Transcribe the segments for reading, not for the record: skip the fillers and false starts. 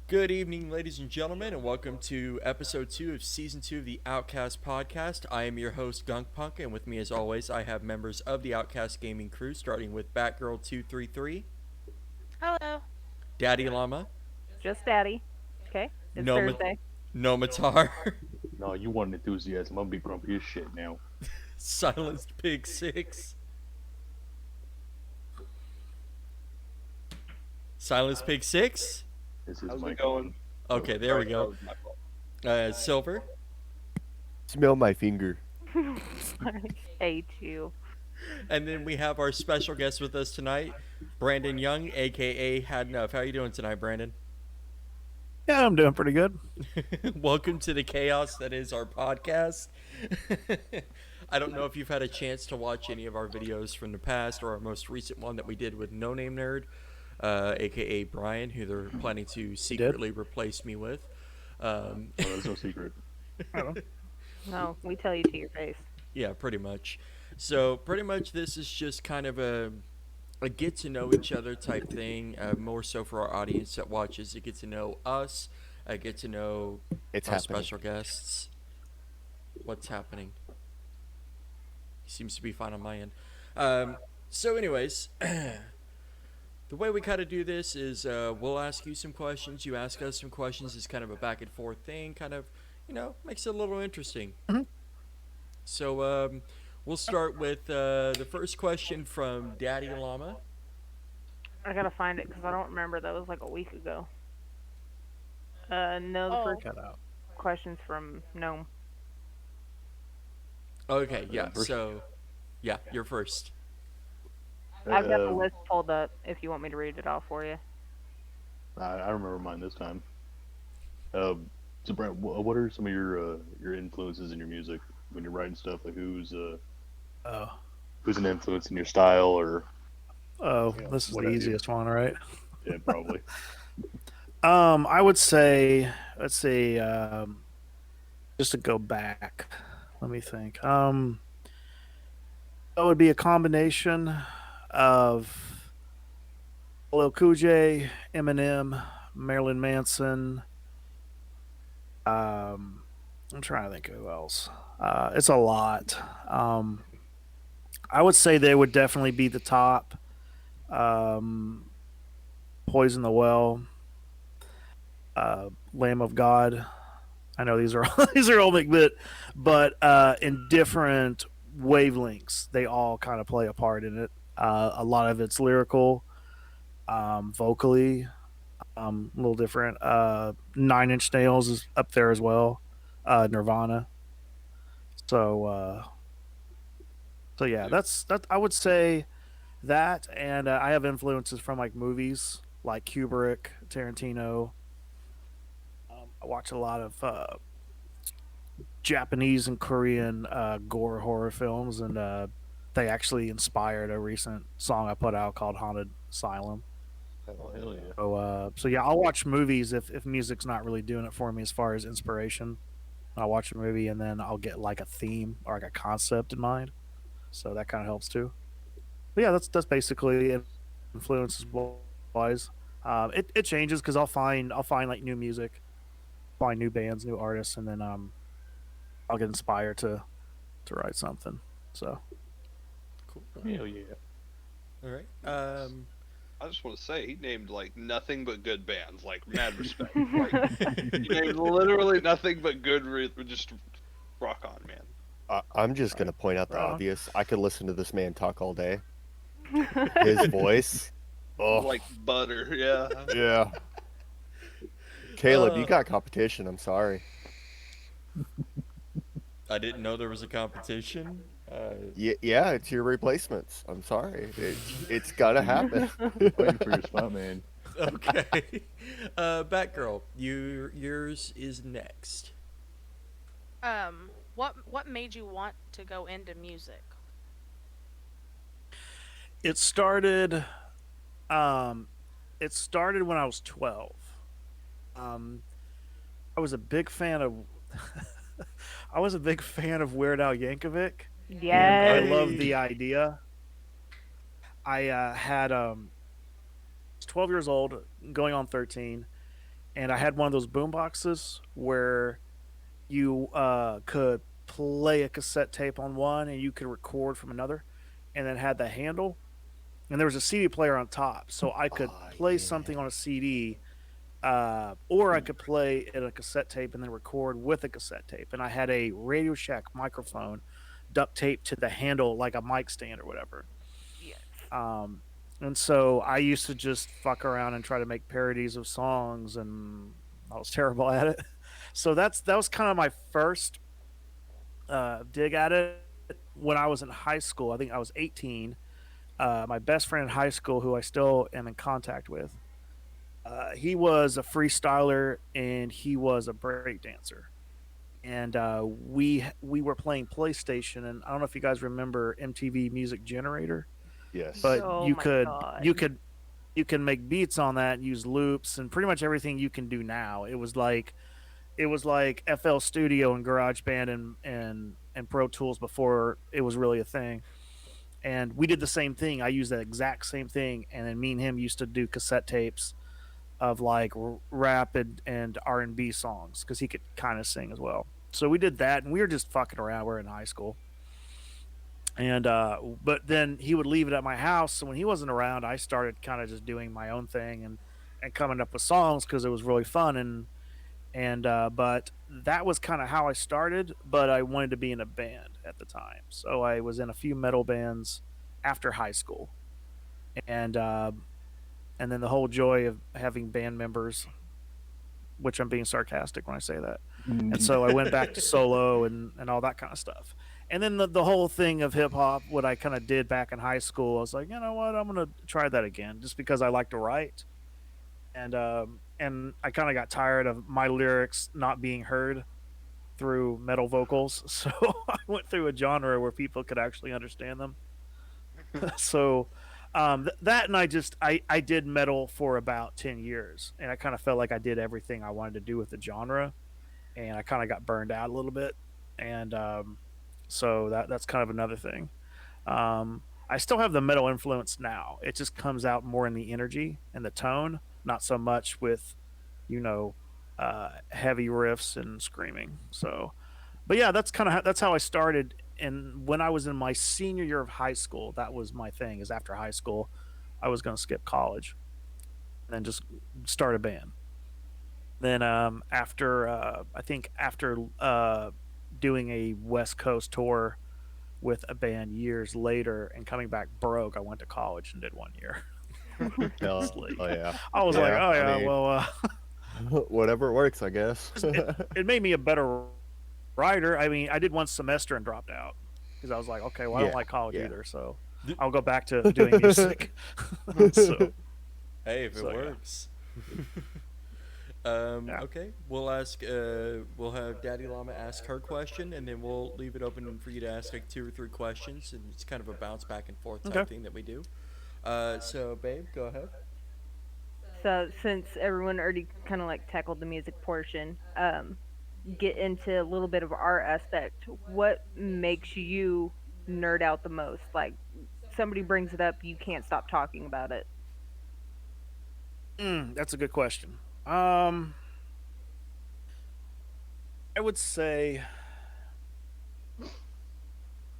Good evening, ladies and gentlemen, and welcome to episode 2 of season 2 of the Outcast podcast. I am your host, Gunk Punk, and with me, as always, I have members of the Outcast gaming crew, starting with Batgirl233, Hello. Daddy Llama, Just Daddy. Okay, it's Noma- Thursday. Nomatar, No, you want enthusiasm. I'm gonna be grumpy as shit now. Silenced Pig 6, Silenced Pig 6. This is How's my it going? Okay, there we That go. was my fault. Silver, Smell my finger. I hate you. and then we have our special guest with us tonight, Brandon Young, aka Had Enough. How are you doing tonight, Brandon? Yeah, I'm doing pretty good. Welcome to the chaos that is our podcast. I don't know if you've had a chance to watch any of our videos from the past or our most recent one that we did with No Name Nerd, aka Brian, who they're planning to secretly replace me with. Oh, there's no secret. No, we tell you to your face. Yeah, pretty much. So pretty much this is just kind of a get to know each other type thing, more so for our audience that watches. To get to know us, get to know It's our happening. special guests. What's happening? Seems to be fine on my end. So anyways, the way we kind of do this is we'll ask you some questions, you ask us some questions. It's kind of a back and forth thing, kind of, makes it a little interesting. So we'll start with the first question from Daddy Llama. I gotta find it because I don't remember. That was like a week ago. No, the first Cut out. question's from Gnome. Okay, yeah, First. so, yeah, you're first. I've got the list pulled up if you want me to read it off for you. I remember mine this time. So, Brent, what are some of your influences in your music when you're writing stuff? Like, who's an influence in your style, or Yeah, This is what the have you? easiest one, right? yeah, probably. I would say, let's see, just to go back, let me think. It would be a combination of LL Cool J, Eminem, Marilyn Manson. I'm trying to think of who else. It's a lot. I would say they would definitely be the top. Poison the Well, Lamb of God. I know these are these are all big bit, but in different wavelengths, they all kind of play a part in it. A lot of it's lyrical, vocally, a little different. Nine Inch Nails is up there as well. Nirvana. So yeah, that's that. I would say that, and I have influences from like movies like Kubrick, Tarantino. I watch a lot of Japanese and Korean gore horror films, and they actually inspired a recent song I put out called "Haunted Asylum." Oh, hell yeah. So yeah, I'll watch movies if music's not really doing it for me as far as inspiration. I'll watch a movie and then I'll get like a theme or like a concept in mind. So that kind of helps too. But yeah, that's basically it, influences wise. It changes because I'll find like new music, find new bands, new artists, and then I'll get inspired to write something. So Cool. Hell yeah. All right. I just want to say he named like nothing but good bands, like mad respect. Like, he named literally nothing but good. Just rock on, man. I'm just gonna point out the Right on. obvious. I could listen to this man talk all day. His voice. Oh, Like butter, yeah. yeah. Caleb, you Uh, got competition. I'm sorry. I didn't know there was a competition. Yeah, it's your replacements. I'm sorry. It's gotta happen. Fighting for your spot, man. Okay. Batgirl, yours is next. What made you want to go into music? it started. It started when I was 12. I was a big fan of. I was a big fan of Weird Al Yankovic. I Yes. love the idea I had was 12 years old, going on 13, and I had one of those boom boxes where you could play a cassette tape on one and you could record from another, and then had the handle, and there was a CD player on top, so I could play something on a CD, or I could play in a cassette tape and then record with a cassette tape. And I had a Radio Shack microphone duct taped to the handle like a mic stand or whatever. Yes. Um, and so I used to just fuck around and try to make parodies of songs, and I was terrible at it. So that was kind of my first dig at it when I was in high school. I think I was 18. My best friend in high school, who I still am in contact with, he was a freestyler and he was a break dancer. And we were playing PlayStation, and I don't know if you guys remember MTV Music Generator, Yes. but Oh you my could God. you can make beats on that and use loops and pretty much everything you can do now. It was like FL Studio and GarageBand and Pro Tools before it was really a thing. And we did the same thing. I used that exact same thing, and then me and him used to do cassette tapes of like rap and R&B songs because he could kind of sing as well. So we did that, and we were just fucking around. We're in high school, and but then he would leave it at my house. So when he wasn't around, I started kind of just doing my own thing and coming up with songs because it was really fun. And but that was kind of how I started. But I wanted to be in a band at the time, so I was in a few metal bands after high school, and and then the whole joy of having band members, which I'm being sarcastic when I say that. And so I went back to solo and all that kind of stuff. And then the whole thing of hip hop, what I kind of did back in high school, I was like, you know what, I'm gonna try that again, just because I like to write, and I kind of got tired of my lyrics not being heard through metal vocals, so I went through a genre where people could actually understand them. So that and I did metal for about 10 years, and I kind of felt like I did everything I wanted to do with the genre, and I kind of got burned out a little bit, and so that's kind of another thing. I still have the metal influence now. It just comes out more in the energy and the tone, not so much with, you know, heavy riffs and screaming. So, but yeah, that's how I started. And when I was in my senior year of high school, that was my thing. Is after high school, I was going to skip college and then just start a band. Then after I think after doing a West Coast tour with a band years later and coming back broke, I went to college and did 1 year. Oh, Like, oh yeah. I was like, Yeah, oh I yeah, mean- well, Whatever works, I guess. it made me a better writer. I mean, I did one semester and dropped out because I was like, okay, well, I don't Yeah, like college yeah. either, so I'll go back to doing music. So Hey, if it So, yeah. works. Yeah. Okay, we'll have Daddy Llama ask her question, and then we'll leave it open for you to ask like 2 or 3 questions, and it's kind of a bounce back and forth type Okay. thing that we do. So babe, go ahead. So since everyone already kind of like tackled the music portion, get into a little bit of our aspect. What makes you nerd out the most? Like somebody brings it up, you can't stop talking about it. That's a good question. I would say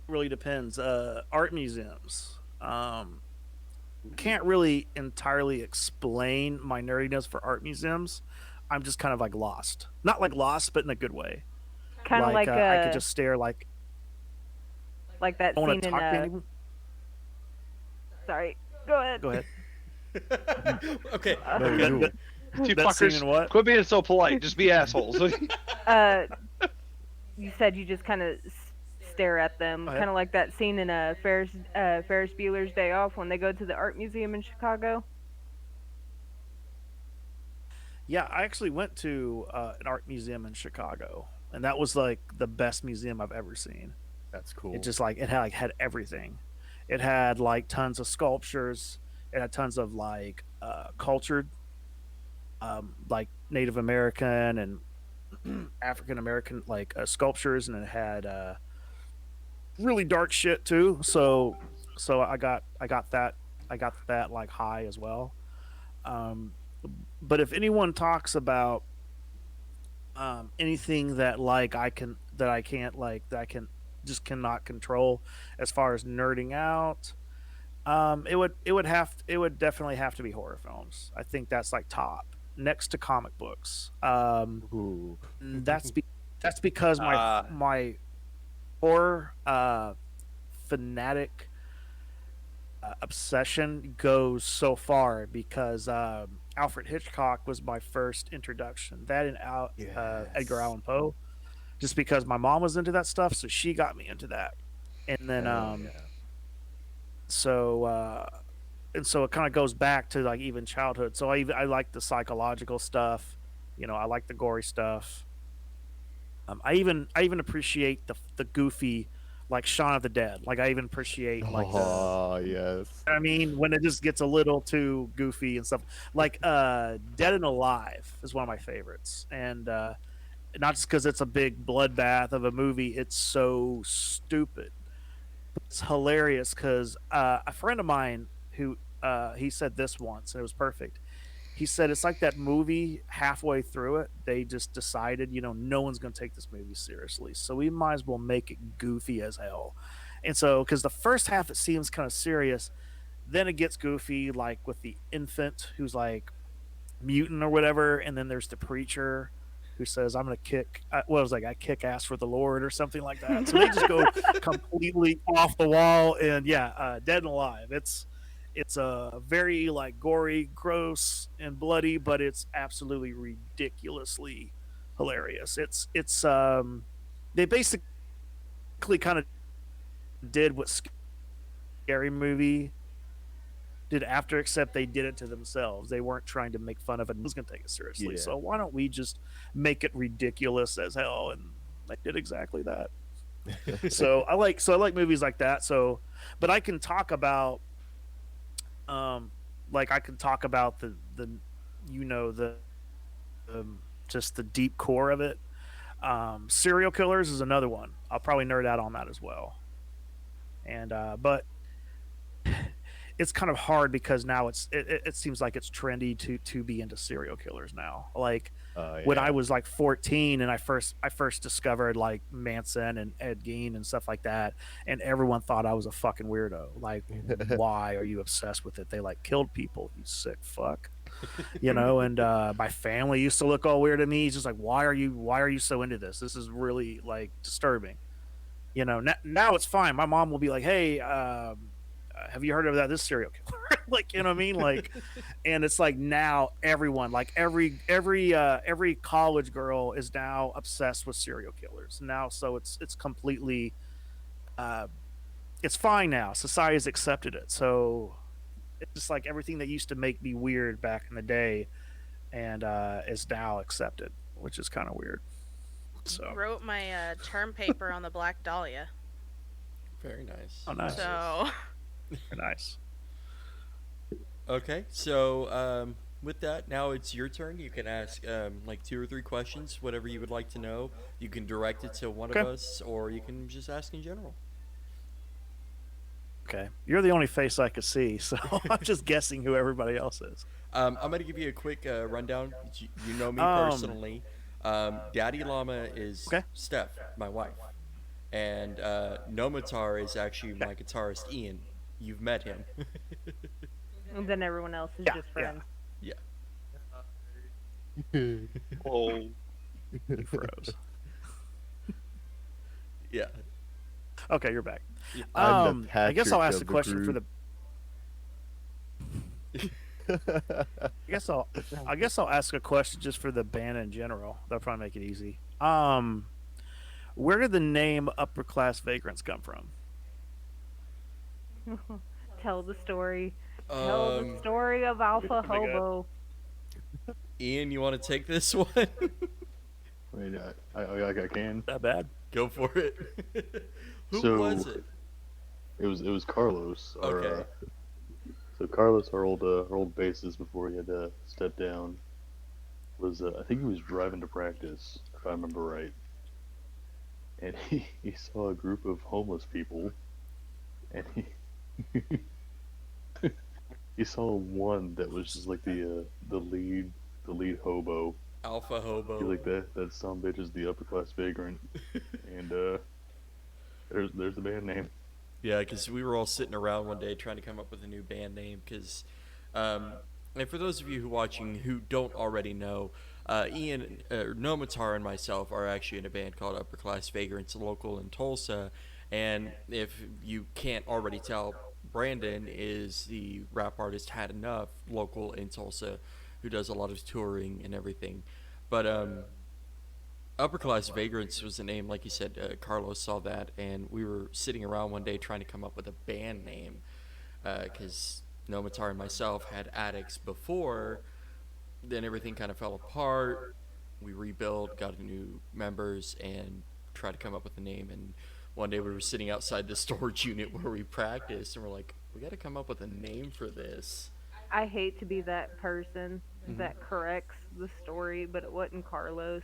really depends. Art museums. Can't really entirely explain my nerdiness for art museums. I'm just kind of like lost. Not like lost, but in a good way. Kind of like I could just stare like that I want scene to in talk to anyone. sorry. Go ahead. Go ahead. Okay. No, okay. you do. You That scene fuckers, in what? quit being so polite. Just be assholes. Uh, you said you just kind of stare at them, Go ahead. kind of like that scene in Ferris Bueller's Day Off when they go to the art museum in Chicago. Yeah, I actually went to an art museum in Chicago, and that was like the best museum I've ever seen. That's cool. It just like had everything. It had like tons of sculptures. It had tons of like cultured, like Native American and African American like sculptures, and it had really dark shit too. So I got that I got that like high as well. Um, but if anyone talks about anything that like I can't like that I can just cannot control as far as nerding out, it would definitely have to be horror films. I think that's like top next to comic books. Ooh. That's that's because Ah, my horror fanatic obsession goes so far because Alfred Hitchcock was my first introduction. That and Edgar Yes. Allan Poe, just because my mom was into that stuff, so she got me into that. And then Hell yeah. so and so it kind of goes back to like even childhood. So I like the psychological stuff. You know, I like the gory stuff. I even appreciate the goofy, like Shaun of the Dead. Like I even appreciate like the Oh yes. I mean, when it just gets a little too goofy and stuff, like Dead and Alive is one of my favorites, and not just because it's a big bloodbath of a movie, it's so stupid. It's hilarious because a friend of mine who he said this once, and it was perfect. He said it's like that movie halfway through it, they just decided, you know, no one's going to take this movie seriously, so we might as well make it goofy as hell. And so, because the first half it seems kind of serious, then it gets goofy, like with the infant who's like mutant or whatever, and then there's the preacher who says, "I'm gonna kick." What was like, "I kick ass for the Lord" or something like that. So they just go completely off the wall, and yeah, Dead and Alive. It's a very like gory, gross, and bloody, but it's absolutely ridiculously hilarious. They basically kind of did what Scary Movie did after, except they did it to themselves. They weren't trying to make fun of it and was going to take it seriously. Yeah. So why don't we just make it ridiculous as hell? And they did exactly that. So I like movies like that. So, but I can talk about like I can talk about the you know just the deep core of it. Serial killers is another one. I'll probably nerd out on that as well. And but it's kind of hard because now it seems like it's trendy to be into serial killers now. Like Oh when I yeah. was like 14 and I first discovered like Manson and Ed Gein and stuff like that, and everyone thought I was a fucking weirdo. Like, why are you obsessed with it? They like killed people, you sick fuck. You know, and my family used to look all weird at me. He's just like, why are you so into this? This is really like disturbing. You know, now it's fine. My mom will be like, "Hey, have you heard of that this serial killer?" Like, you know what I mean? Like, and it's like now everyone, like every college girl is now obsessed with serial killers now. So it's completely uh, it's fine now. Society has accepted it. So it's just like everything that used to make me weird back in the day and is now accepted, which is kind of weird. So, Wrote my term paper on the Black Dahlia. Very nice. oh, nice, So, nice. Okay, so with that, now it's your turn. You can ask like two or three questions, whatever you would like to know. You can direct it to one of Okay. us, or you can just ask in general. Okay, you're the only face I could see, so I'm just guessing who everybody else is. I'm going to give you a quick rundown. You know me Um, personally. Daddy Llama is okay, Steph, my wife. And Nomatar is actually okay, my guitarist, Ian. You've met him. And then everyone else is yeah, just yeah. friends. Yeah. oh, He froze. Yeah. Okay, you're back. Yeah. I'm the I guess I'll Patrick ask of a the question for group. the. I guess I'll ask a question just for the band in general. That'll probably make it easy. Where did the name Upper Class Vagrants come from? Tell the story. Tell the Um, story of Alpha Oh my god. Hobo. Ian, you want to take this one? I mean, I can. That bad? Go for it. Who So was it? it was Carlos. Okay. So Carlos, our old bassist before he had to step down, was I think he was driving to practice, if I remember right, and he saw a group of homeless people, and he he saw one that was just like the lead hobo. Alpha He's hobo. like that some bitch is the upper class vagrant, and there's the band name. Yeah, because we were all sitting around one day trying to come up with a new band name. Because, and for those of you who watching who don't already know, Ian, Nomatar, and myself are actually in a band called Upper Class Vagrants, local in Tulsa. And if you can't already tell, Brandon is the rap artist Had Enough, local in Tulsa, who does a lot of touring and everything. But Upper Class Vagrants was the name, like you said. Carlos saw that, and we were sitting around one day trying to come up with a band name because Nomatar and myself had addicts before. Then everything kind of fell apart. We rebuilt, got new members, and tried to come up with a name. And one day we were sitting outside the storage unit where we practiced, and we're like, we got to come up with a name for this. I hate to be that person Mhm. that corrects the story, but it wasn't Carlos.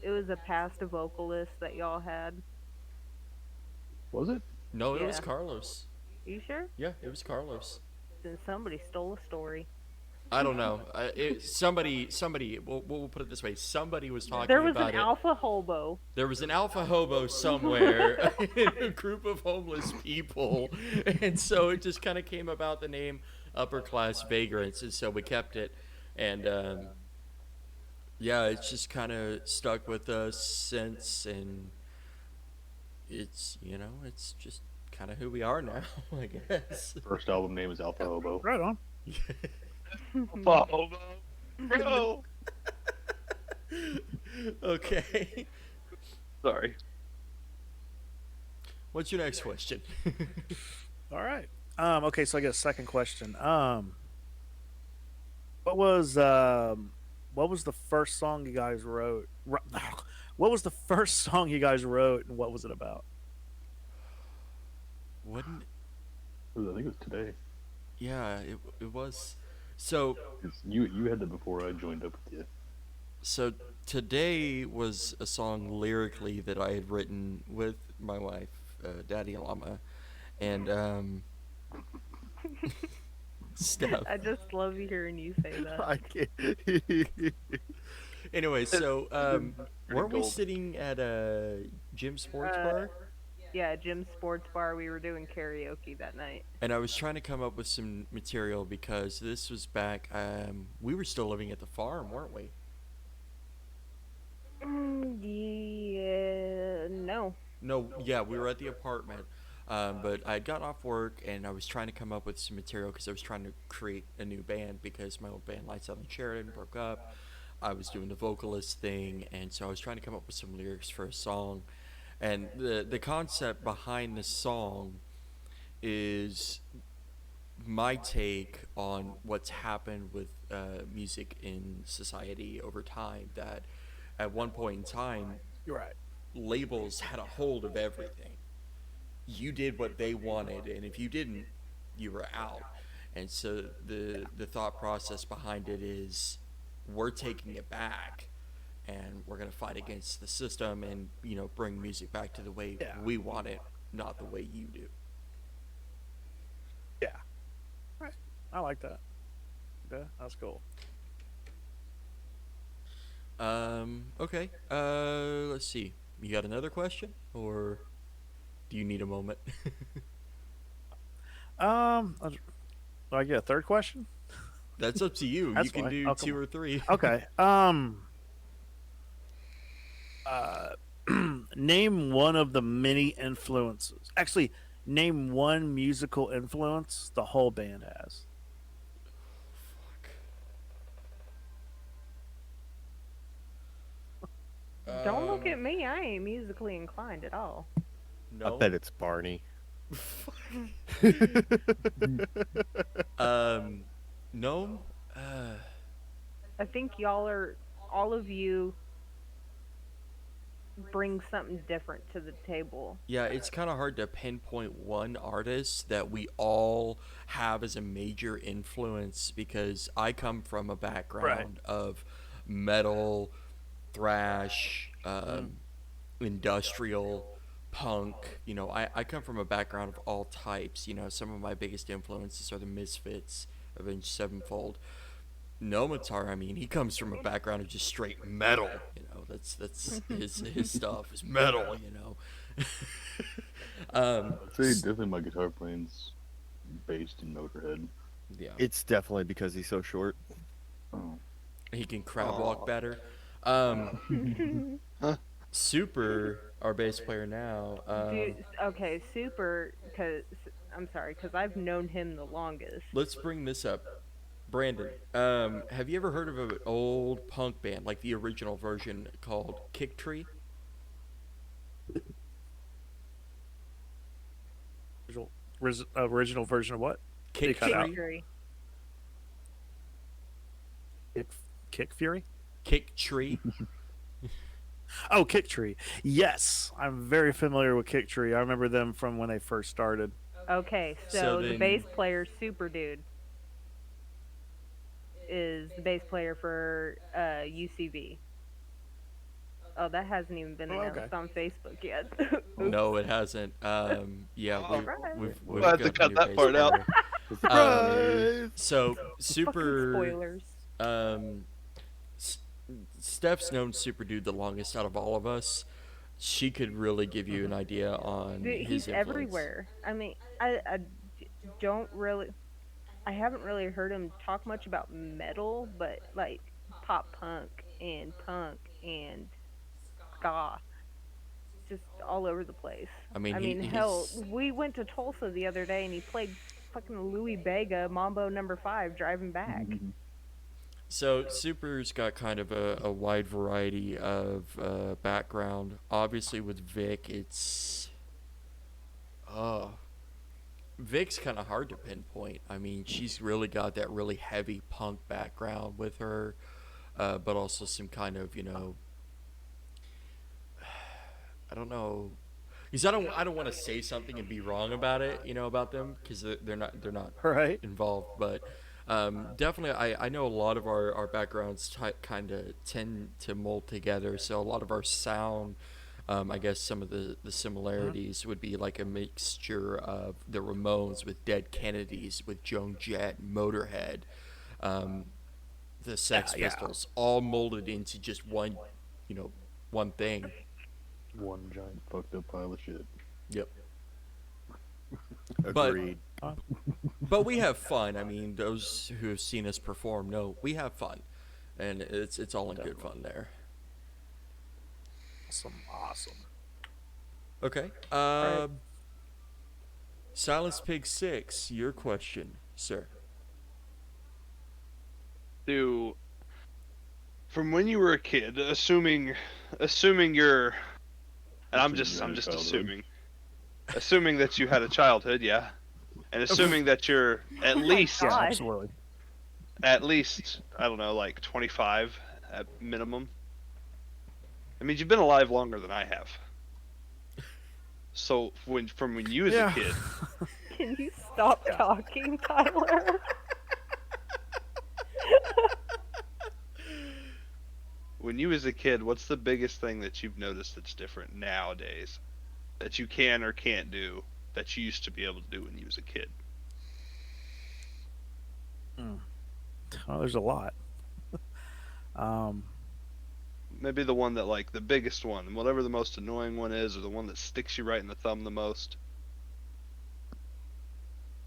It was a past vocalist that y'all had. Was it? No, it was Yeah. Carlos. You sure? Yeah, it was Carlos. Then somebody stole a story. I don't know. Somebody. We'll put it this way. Somebody was talking There was an about it. alpha hobo. There was an alpha hobo somewhere in a group of homeless people, and so it just kind of came about the name Upper Class Vagrants, and so we kept it, and yeah, it's just kind of stuck with us since, and it's just kind of who we are now, I guess. First album name is Alpha Hobo. Right on. Hobo. Bro. Okay. Sorry. What's your next question? All right. Okay, so I get a second question. What was the first song you guys wrote? What was the first song you guys wrote, and what was it about? Wouldn't Ooh, I think it was today. Yeah, it was. So 'Cause you had that before I joined up with you. so today was a song lyrically that I had written with my wife, Daddy Lama, and Steph. I just love hearing you say that. I can't. Anyway, so weren't we gold. sitting at a Jim Sports Uh, Bar? Yeah, Jim's Sports Bar. We were doing karaoke that night. And I was trying to come up with some material because this was back. We were still living at the farm, weren't we? Yeah, no. No, yeah, we were at the apartment. But I had gotten off work and I was trying to come up with some material because I was trying to create a new band because my old band, Lights Out on Sheridan, broke up. I was doing the vocalist thing, and so I was trying to come up with some lyrics for a song. And the concept behind the song is my take on what's happened with music in society over time. That at one point in time, You're right. labels had a hold of everything. You did what they wanted, and if you didn't, you were out. And so the thought process behind it is, we're taking it back, and we're gonna fight against the system, and bring music back to the way Yeah. we want it, not the way you do. Yeah. Right. I like that. Yeah, that's cool. Okay. Let's see. You got another question, or do you need a moment? Do I get a third question? That's up to you. That's You can fine. do Oh, come two on. or three. Okay. Name one of the many influences. Actually, name one musical influence the whole band has. Don't look at me. I ain't musically inclined at all. No. I bet it's Barney. No. I think all of you bring something different to the table. Yeah, it's kind of hard to pinpoint one artist that we all have as a major influence because I come from a background of metal, thrash, industrial, punk. I come from a background of all types. Some of my biggest influences are the Misfits, Avenged Sevenfold. Nomatar, I mean, he comes from a background of just straight metal. That's his stuff is metal. I'd say definitely my guitar playing's based in Motorhead. Yeah, It's definitely because he's so short. Oh. he can crab walk Aw. better. Huh? Super, our bass player now. Dude, okay, Super, because I'm sorry, because I've known him the longest. Let's bring this up. Brandon, have you ever heard of an old punk band, like the original version called Kick Tree? Original version of what? Kick cut out. Tree? Tree. Kick Fury? Kick Tree? Oh, Kick Tree. Yes, I'm very familiar with Kick Tree. I remember them from when they first started. Okay, So so the then- bass player, Super Dude, is the bass player for UCB. Oh, that hasn't even been Oh, announced okay. on Facebook yet. No, it hasn't. Yeah, Surprise. we've We'll have to got a cut new that bass part out. player. Surprise! So Fucking Super. spoilers. Um, S- Steph's known Super Dude the longest out of all of us. She could really give you an idea on Dude, his he's influence. everywhere. I mean, don't really. I haven't really heard him talk much about metal, but like pop punk and ska, just all over the place. I mean, I mean, he's hell, we went to Tulsa the other day and he played fucking Louis Vega Mambo Number 5 driving back. so Super's got kind of a wide variety of background. Obviously, with Vic, it's Vic's kind of hard to pinpoint. I mean, she's really got that really heavy punk background with her, but also some kind of I don't know. Because I don't want to say something and be wrong about it, about them, because they're not Right. involved. But definitely, I know a lot of our backgrounds kind of tend to mold together. So a lot of our sound, I guess some of the similarities would be like a mixture of the Ramones with Dead Kennedys, with Joan Jett, Motorhead, the Sex Yeah. Pistols, all molded into just one thing. One giant fucked up pile of shit. Yep. Agreed. But we have fun. I mean, those who have seen us perform know we have fun, and it's all in good fun there. Awesome. Okay. Silence Pig 6, your question, sir. From when you were a kid, assuming you're, and I'm Assuming you just had a childhood. assuming that you had a childhood, yeah, and assuming that you're at least God. Yeah, absolutely. I don't know, like 25 at minimum. I mean, you've been alive longer than I have. So from when you was a kid, Can you stop talking, Tyler? when you was a kid, what's the biggest thing that you've noticed that's different nowadays that you can or can't do that you used to be able to do when you was a kid? Oh, there's a lot. Maybe the one that, like, the biggest one, whatever the most annoying one is, or the one that sticks you right in the thumb the most.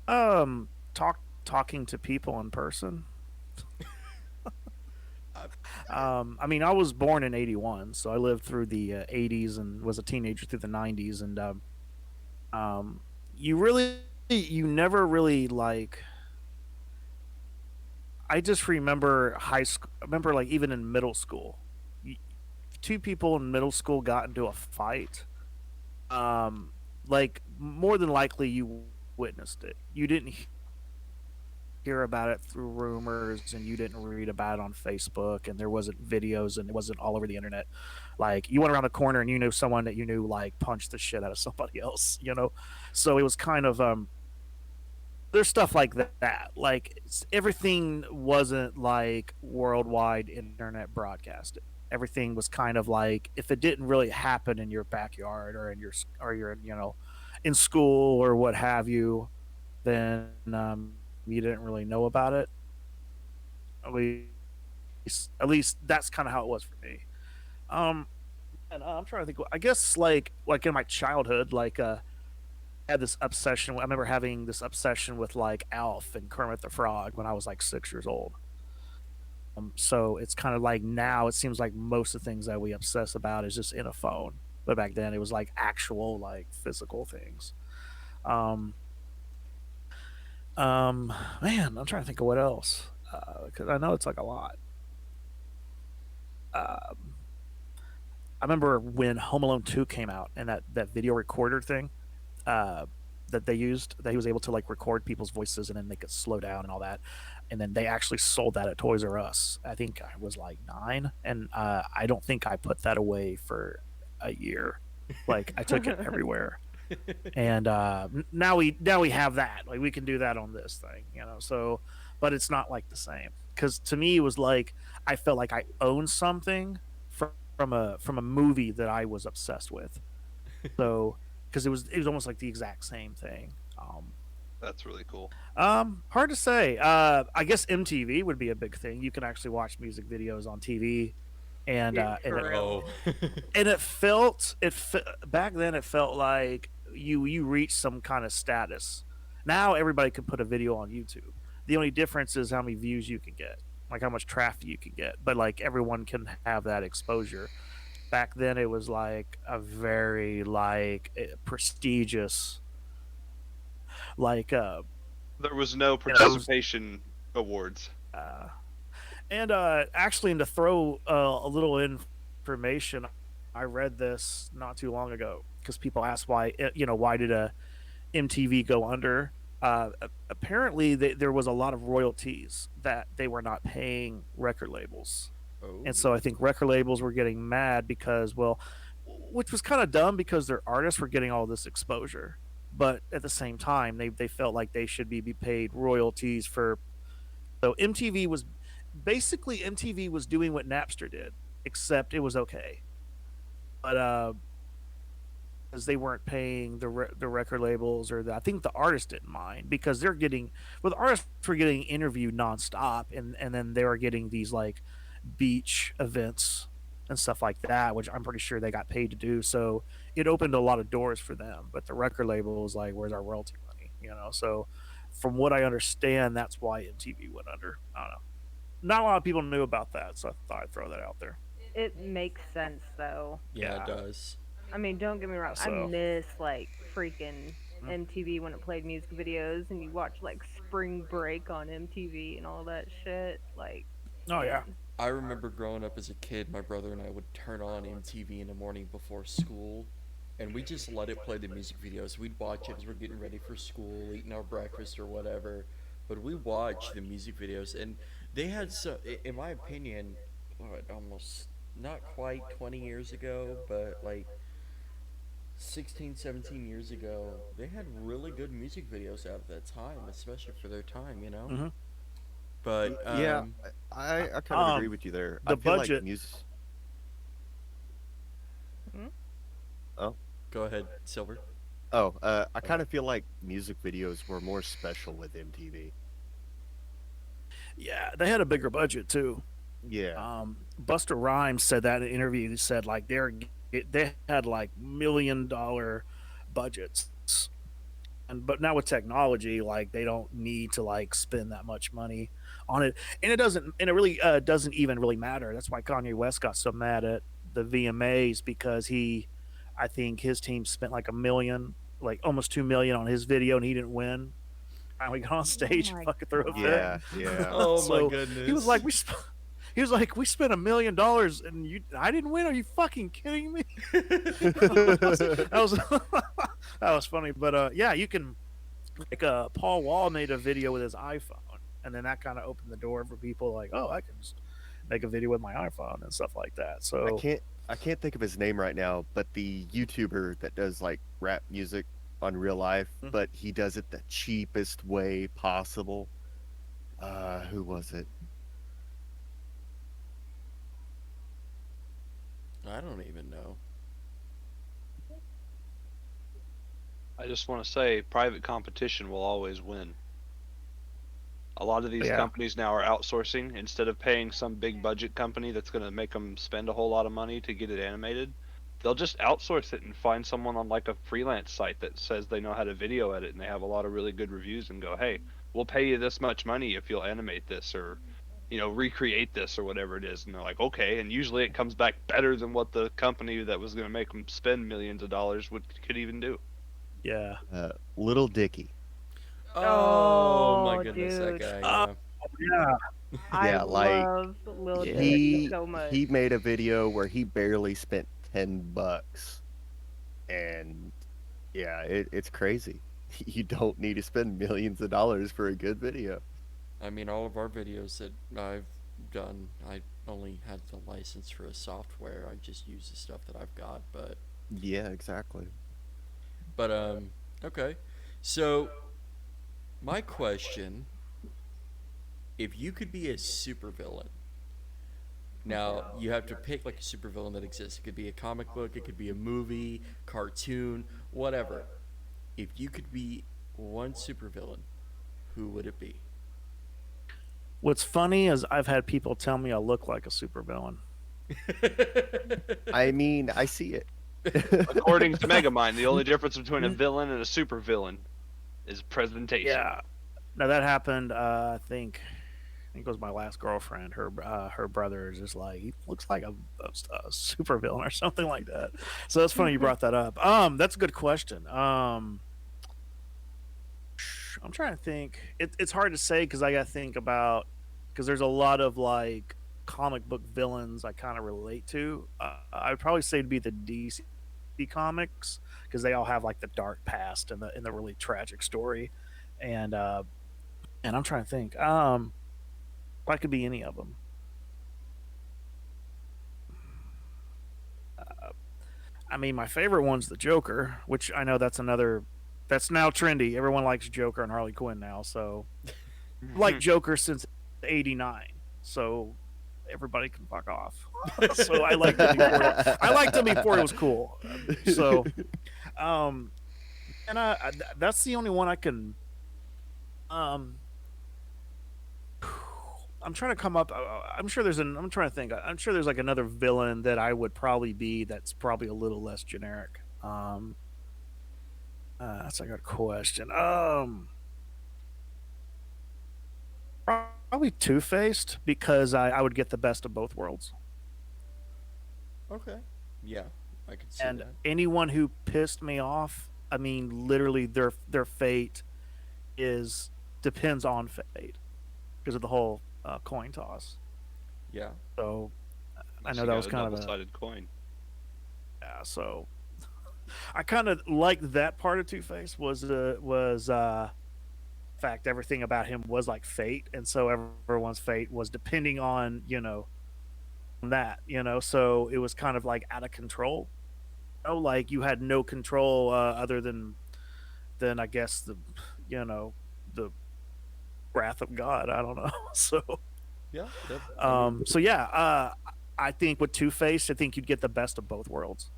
Talking to people in person. I mean, I was born in '81, so I lived through the '80s and was a teenager through the '90s, and you never really like. I just remember high school. I remember, like, even in middle school, two people in middle school got into a fight. Like, more than likely you witnessed it. You didn't hear about it through rumors, and you didn't read about it on Facebook, and there wasn't videos, and it wasn't all over the internet. Like, you went around the corner and you knew someone that you knew, like, punched the shit out of somebody else, So it was kind of there's stuff like that. Like, everything wasn't like worldwide internet broadcasted. Everything was kind of like, if it didn't really happen in your backyard or in your in school or what have you, then you didn't really know about it. At least that's kind of how it was for me. Um, and I'm trying to think. I guess like in my childhood, I had this obsession. I remember having this obsession with like Alf and Kermit the Frog when I was like 6 years old. So it's kind of like now it seems like most of the things that we obsess about is just in a phone. But back then it was like actual like physical things. Um, Man, I'm trying to think of what else because I know it's like a lot. Um, I remember when Home Alone 2 came out and that video recorder thing uh, that they used, that he was able to like record people's voices and then make it slow down and all that. And then they actually sold that at Toys R Us. I think I was like 9, and I don't think I put that away for a year. Like I took it everywhere, and now we have that. Like we can do that on this thing, So, but it's not like the same because to me it was like I felt like I owned something from a movie that I was obsessed with. So because it was almost like the exact same thing. That's really cool. Hard to say. I guess MTV would be a big thing. You can actually watch music videos on TV, and Yeah, and for it, real. Oh. and back then it felt like you reached some kind of status. Now everybody can put a video on YouTube. The only difference is how many views you can get, like how much traffic you can get. But like everyone can have that exposure. Back then it was like a very like prestigious like There was no you know participation awards. uh and actually, and to throw a little information, I read this not too long ago because people asked why did a MTV go under? Apparently, there was a lot of royalties that they were not paying record labels, Oh. and so I think record labels were getting mad because, well, which was kind of dumb because their artists were getting all this exposure, but at the same time, they felt like they should be paid royalties for. So MTV was doing what Napster did, except it was okay, but because they weren't paying the record labels I think the artists didn't mind because the artists were getting interviewed nonstop, and then they were getting these like beach events and stuff like that, which I'm pretty sure they got paid to do. So it opened a lot of doors for them. But the record label was like, "Where's our royalty money?" So from what I understand, that's why MTV went under. I don't know. Not a lot of people knew about that, so I thought I'd throw that out there. It makes sense though. Yeah, it Yeah. does. I mean, don't get me wrong. I So, miss like freaking MTV when it played music videos and you watch like Spring Break on MTV and all that shit. Like, oh yeah, man. I remember growing up as a kid, my brother and I would turn on MTV in the morning before school, and we just let it play the music videos. We'd watch it as we're getting ready for school, eating our breakfast or whatever. But we watched the music videos, and they had so, in my opinion, what, almost not quite 20 years ago, but like 16, 17 years ago, they had really good music videos out at that time, especially for their time. hmm But Yeah, I kind of agree um, with you there. I the feel like budget. music. Hmm? Oh, go ahead, Silver. I kind of feel like music videos were more special with MTV. Yeah, they had a bigger budget too. Yeah. Buster Rhymes said that in an interview. He said like they had like $1 million budgets, and but now with technology, like they don't need to like spend that much money on it, and it really doesn't even really matter. That's why Kanye West got so mad at the VMAs because I think his team spent like 1 million, like almost 2 million on his video, and he didn't win. Finally got on Oh stage and my fucking threw a fit. Yeah, yeah. Oh my So he was goodness. like, he was like, we spent $1 million and I didn't win. Are you fucking kidding me? that was that was funny. But yeah, you can like Paul Wall made a video with his iPhone, and then that kind of opened the door for people like, oh, I can just make a video with my iPhone and stuff like that. I So can't I can't think of his name right now, but the YouTuber that does like rap music on real life, Mhm. but he does it the cheapest way possible. Who was it? I don't even know. I just want to say, private competition will always win. A lot of these Yeah. companies now are outsourcing instead of paying some big budget company that's going to make them spend a whole lot of money to get it animated. They'll just outsource it and find someone on like a freelance site that says they know how to video edit and they have a lot of really good reviews and go, "Hey, we'll pay you this much money if you'll animate this or recreate this or whatever it is." And they're like, "Okay." And usually it comes back better than what the company that was going to make them spend millions of dollars could even do. Yeah. Little Dicky. Oh my Oh, goodness, that dude. guy. Oh, Yeah. yeah. I Yeah, like love Lil Yeah. Dicky he so much. he made a video where he barely spent $10, and yeah, it's crazy. You don't need to spend millions of dollars for a good video. I mean, all of our videos that I've done, I only had the license for a software. I just use the stuff that I've got, Yeah, exactly. but okay. So my question: if you could be a supervillain, now you have to pick like a supervillain that exists. It could be a comic book, it could be a movie, cartoon, whatever. If you could be one supervillain, who would it be? What's funny is I've had people tell me I look like a supervillain. I mean, I see it. According to Megamind, the only difference between a villain and a supervillain is presentation. Yeah. Now that happened. I think it was my last girlfriend. Her brother is just like he looks like a supervillain or something like that. So that's funny you brought that up. That's a good question. I'm trying to think. It's hard to say because I got to think about because there's a lot of like comic book villains I kind of relate to. I'd probably say it'd be the DC comics because they all have like the dark past and the really tragic story, and I'm trying to think. I could be any of them. I mean, my favorite one's the Joker, which I know that's another. That's now trendy. Everyone likes Joker and Harley Quinn now. So, like Joker since '89. So, everybody can fuck off. So I liked him before. I liked him before it was cool. So, and that's the only one I can. I'm trying to come up. I'm sure there's an. I'm trying to think. I'm sure there's like another villain that I would probably be. That's probably a little less generic. That's a good question. Probably Two-Faced because I would get the best of both worlds. Okay. Yeah, I could see And that. anyone who pissed me off, I mean, literally their fate is depends on fate because of the whole coin toss. Yeah. So I So know you that got was a kind of a double-sided coin. yeah. So I kind of liked that part of Two-Face was fact everything about him was like fate, and so everyone's fate was depending on that so it was kind of like out of control. Like you had no control other than I guess the wrath of God. I don't know. So Yeah. That, I mean, so yeah, I think with Two-Face, I think you'd get the best of both worlds.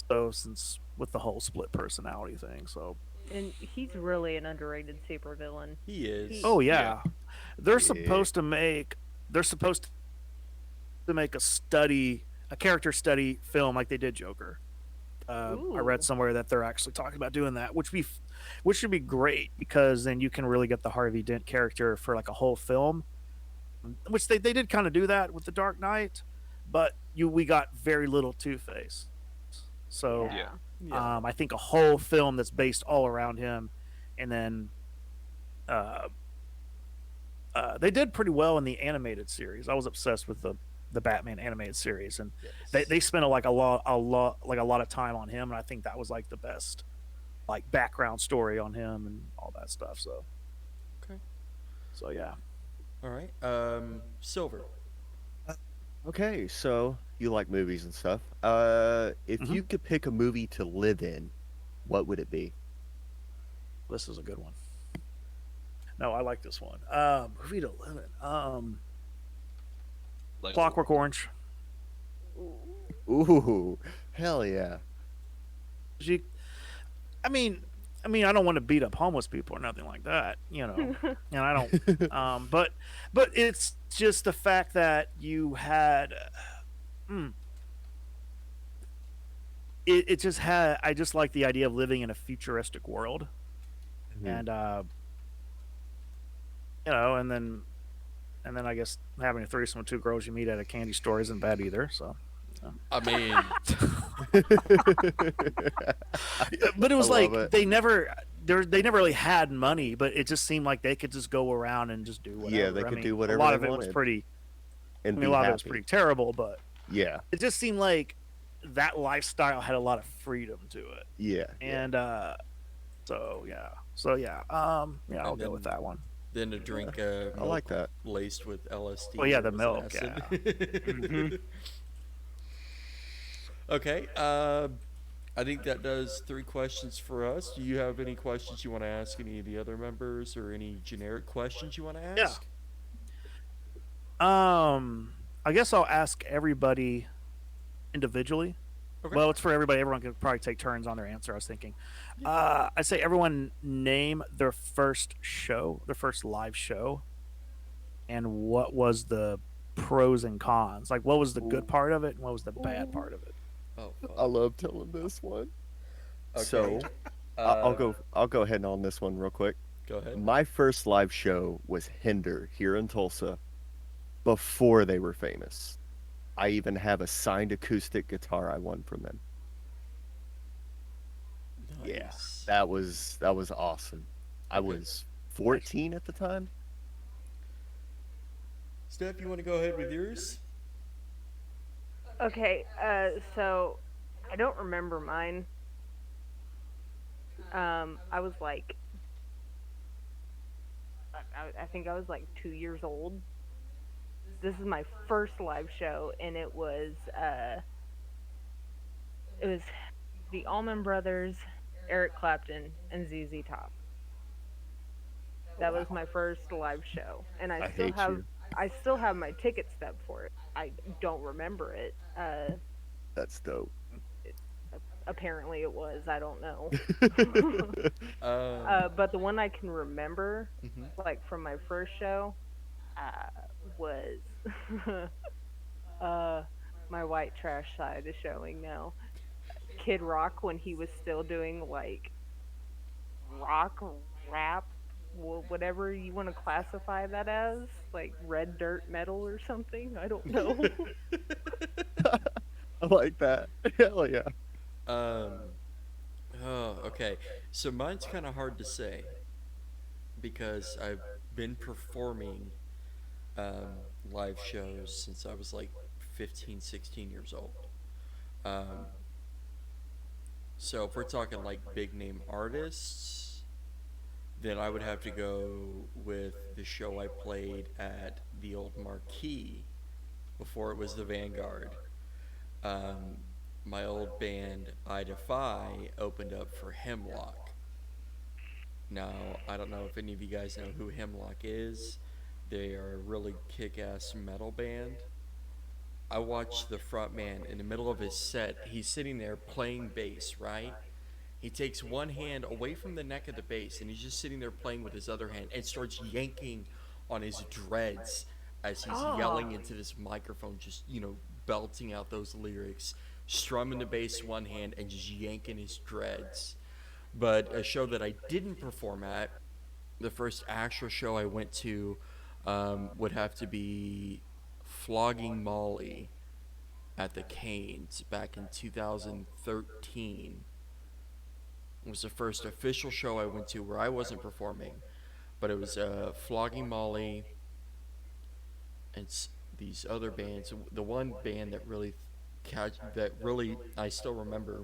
So since with the whole split personality thing, so And he's really an underrated supervillain. he is. oh yeah, they're Yeah. supposed to make a character study film like they did Joker. I read Ooh. somewhere that they're actually talking about doing that, which should be great because then you can really get the Harvey Dent character for like a whole film, which they did kind of do that with the Dark Knight, but we got very little Two-Face. So Yeah. Yeah. I think a whole film that's based all around him, and then they did pretty well in the animated series. I was obsessed with the Batman animated series, and Yes. they spent a lot of time on him, and I think that was like the best like background story on him and all that stuff. So Okay. so yeah. All right. Silver. Okay, so you like movies and stuff. If Mhm. you could pick a movie to live in, what would it be? This is a good one. No, I like this one. Movie to live in. Like, Clockwork Orange. Ooh, hell yeah. You, I mean, I mean, I don't want to beat up homeless people or nothing like that, you know. And I don't but it's just the fact that you had mm, it just had I just like the idea of living in a futuristic world. Mhm. And and then I guess having a threesome with two girls you meet at a candy store isn't bad either. So, I mean, but it I was love like it. they never really had money, but it just seemed like they could just go around and just do Yeah, whatever. they I could mean, do a whatever lot they of it was wanted pretty. and I mean, a be lot of it was happy. pretty terrible, but Yeah, it just seemed like that lifestyle had a lot of freedom to it. yeah, yeah. And yeah, I'll and go with then that one. then to drink I like milk that. laced with Oh LSD yeah, or the was it milk. Yeah. Hmm. acid? Okay. I think that does three questions for us. Do you have any questions you want to ask any of the other members, or any generic questions you want to Yeah. ask? I guess I'll ask everybody individually. Okay. Well, it's for everybody. Everyone can probably take turns on their answer. I was thinking. I say everyone name their first show, their first live show, and what was the pros and cons. Like, what was the good Ooh, part of it, and what was the bad part of it. Oh, I fun. love telling this one. Okay. So I'll Uh, go. I'll go ahead on this one real quick. go ahead. My first live show was Hinder here in Tulsa before they were famous. I even have a signed acoustic guitar I won from them. Yeah, Nice. that was awesome. I Okay. was 14 at the time. Steph, you want to go ahead with yours? Okay, so I don't remember mine. I was like, I think I was like 2 years old. This is my first live show, and it was the Allman Brothers, Eric Clapton, and ZZ Top. That was my first live show, and I hate you. I still have my ticket stub for it. I don't remember it. That's dope. Apparently it was. I don't know. Um. But the one I can remember, Mhm. like from my first show, was uh, my white trash side is showing now. Kid Rock when he was still doing like rock, rap, whatever you want to classify that as, like red dirt metal or something. I don't know. I like that. Hell yeah. um. Oh, okay. So mine's kind of hard to say because I've been performing live shows since I was like 15, 16 years old. Um, so if we're talking like big name artists, then I would have to go with the show I played at the old Marquee before it was the Vanguard. Um, my old band I Defy opened up for Hemlock. Now, I don't know if any of you guys know who Hemlock is. They are a really kick ass metal band. I watched the front man in the middle of his set. He's sitting there playing bass, right? He takes one hand away from the neck of the bass and he's just sitting there playing with his other hand and starts yanking on his dreads as he's Oh, yelling into this microphone, just, belting out those lyrics, strumming the bass one hand and just yanking his dreads. But a show that I didn't perform at, the first actual show I went to, would have to be Flogging Molly at the Canes back in 2013. It was the first official show I went to where I wasn't performing, but it was Flogging Molly and these other bands. The one band that really I still remember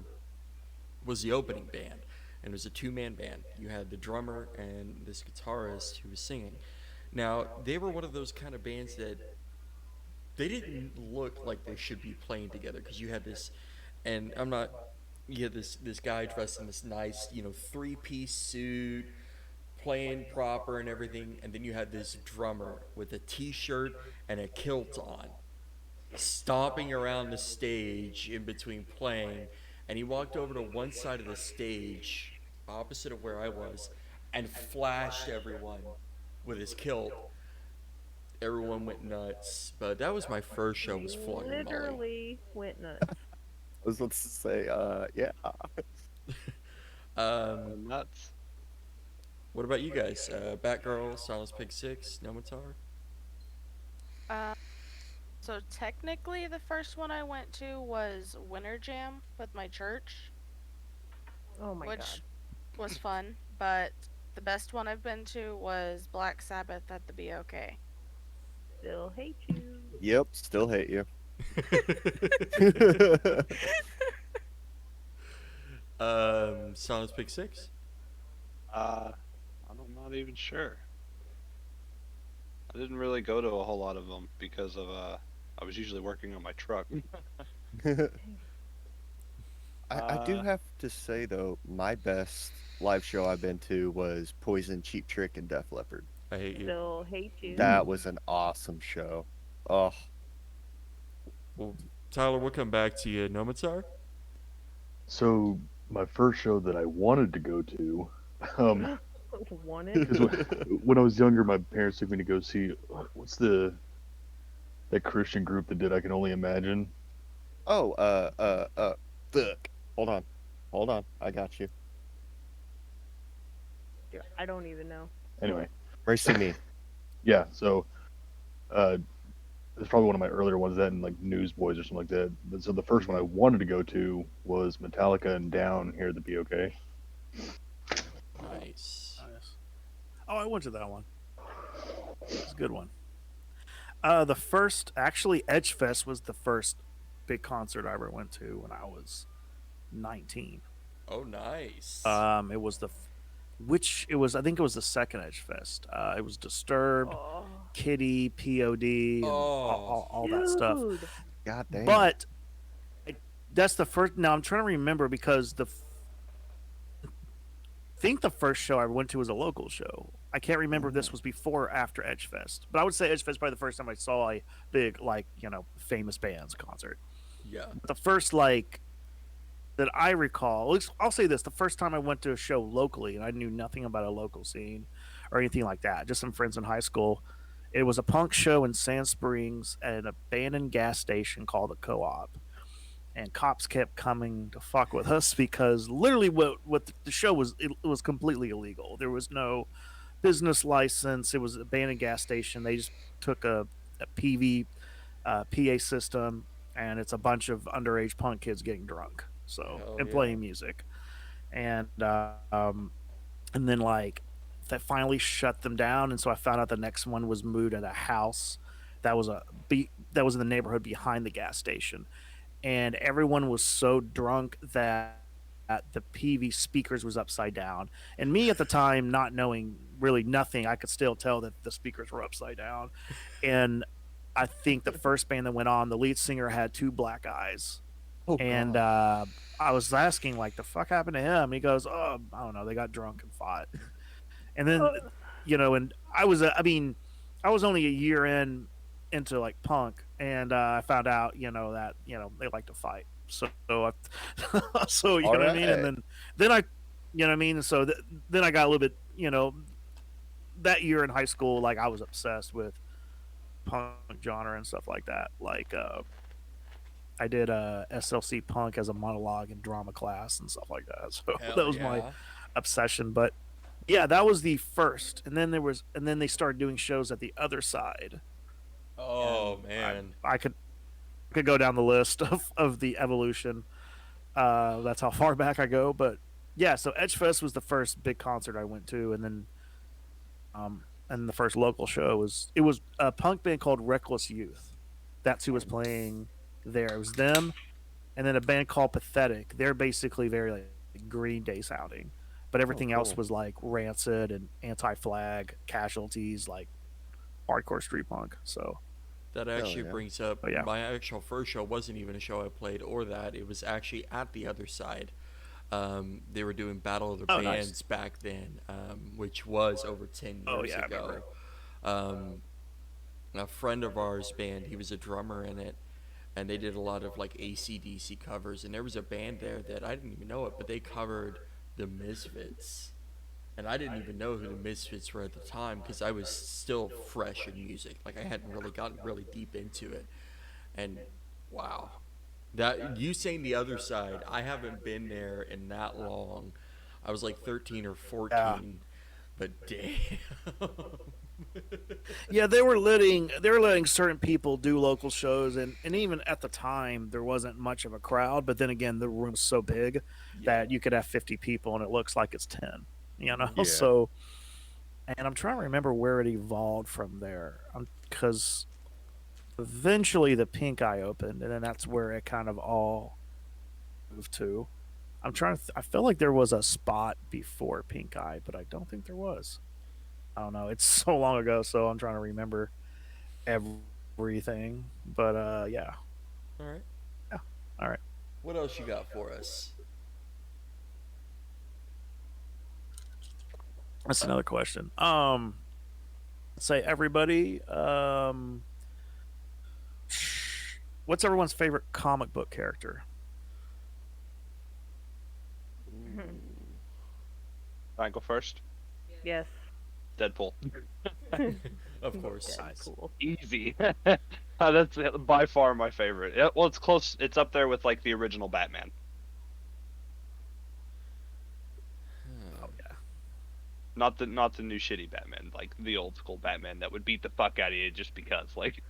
was the opening band, and it was a two-man band. You had the drummer and this guitarist who was singing. Now they were one of those kind of bands that they didn't look like they should be playing together because you had this, and I'm not. You had this guy dressed in this nice, three-piece suit, playing proper and everything, and then you had this drummer with a t-shirt and a kilt on, stomping around the stage in between playing, and he walked over to one side of the stage opposite of where I was, and flashed everyone with his kilt. Everyone went nuts. But that was my first show. Was Flogging Molly. Literally went nuts. I was about to say, yeah. Nuts. What about you guys? Batgirl, Silence Pig 6, Nomatar? Uh, so technically, the first one I went to was Winter Jam with my church, Oh my which god. was fun. But the best one I've been to was Black Sabbath at the BOK. Still hate you. Yep, still hate you. Silence Pig 6? I'm not even sure. I didn't really go to a whole lot of them because of I was usually working on my truck. I do have to say though, my best live show I've been to was Poison, Cheap Trick, and Def Leppard. I hate you. Still hate you. That was an awesome show. Oh, Well, Tyler, we'll come back to you. Nomatar? So my first show that I wanted to go to, um, Wanted. because when I was younger, my parents took me to go see what's that Christian group that did I Can Only Imagine. oh, fuck. Hold on. I got you. Dude, I don't even know. Anyway, Racing me. yeah. So uh, it's probably one of my earlier ones. That and like Newsboys or something like that. But so the first one I wanted to go to was Metallica and Down here at the BOK. Nice. Nice. Oh, I went to that one. It's a good one. The first, actually, Edgefest was the first big concert I ever went to when I was 19. Oh, nice. It was I think it was the second Edgefest. It was Disturbed, Oh, Kitty, POD, and all that stuff. dude. God damn. But that's the first. Now I'm trying to remember because I think the first show I went to was a local show. I can't remember if this was before or after Edgefest, but I would say Edgefest probably the first time I saw a big, like, famous bands concert. Yeah. The first, like, that I recall, I'll say this: the first time I went to a show locally, and I knew nothing about a local scene or anything like that, just some friends in high school. It was a punk show in Sand Springs at an abandoned gas station called the Co-op, and cops kept coming to fuck with us because literally what the show was, it was completely illegal. There was no business license. It was an abandoned gas station. They just took a PV PA system, and it's a bunch of underage punk kids getting drunk, Hell and yeah. playing music, and then like that finally shut them down. And so I found out the next one was moved at a house that was that was in the neighborhood behind the gas station, and everyone was so drunk that the PV speakers was upside down. And me at the time, not knowing really nothing, I could still tell that the speakers were upside down. And I think the first band that went on, the lead singer had two black eyes. Oh, And God. I was asking, like, the fuck happened to him? He goes, oh, I don't know, they got drunk and fought. And then, and I was only a year into like punk, and I found out, that they like to fight. So, so you know what I mean. And then I, you know what I mean. So then I got a little bit, that year in high school, like I was obsessed with punk genre and stuff like that. Like I did SLC punk as a monologue in drama class and stuff like that. So Hell that was yeah. my obsession. But yeah, that was the first, and then they started doing shows at the other side. Oh, man. I could go down the list of the evolution. That's how far back I go. But yeah, so Edgefest was the first big concert I went to, and then and the first local show was a punk band called Reckless Youth. That's who was playing there. It was them, and then a band called Pathetic. They're basically very like Green Day sounding, but everything else cool. was like Rancid and Anti-Flag, Casualties, like hardcore street punk. So That actually yeah. brings up Oh, yeah. my actual first show wasn't even a show I played or that. It was actually at the other side. They were doing Battle of the Oh, Bands nice. back then, which was over 10 years Oh, yeah, I ago. remember. A friend of ours band, he was a drummer in it, and they did a lot of like AC/DC covers. And there was a band there that I didn't even know it, but they covered the Misfits. And I didn't even know who the Misfits were at the time because I was still fresh in music. Like I hadn't really gotten really deep into it. And wow, that you saying the other side, I haven't been there in that long. I was like 13 or Yeah. 14, but damn. Yeah, they were letting certain people do local shows, and even at the time there wasn't much of a crowd. But then again, the room's so big Yeah. that you could have 50 people and it looks like it's 10. You know, Mhm. Yeah. so and I'm trying to remember where it evolved from there, because eventually the Pink Eye opened, and then that's where it kind of all moved to. I'm trying to. I feel like there was a spot before Pink Eye, but I don't think there was. I don't know. It's so long ago, so I'm trying to remember everything. But yeah, All right. yeah. All right. What else you got for us? That's another question. Say everybody. What's everyone's favorite comic book character? I go first. Yes. Deadpool. Of course. Nice. Cool. Easy. That's by far my favorite. Yeah, well, it's close. It's up there with like the original Batman. Oh yeah. Not the new shitty Batman, like the old school Batman that would beat the fuck out of you just because. Like,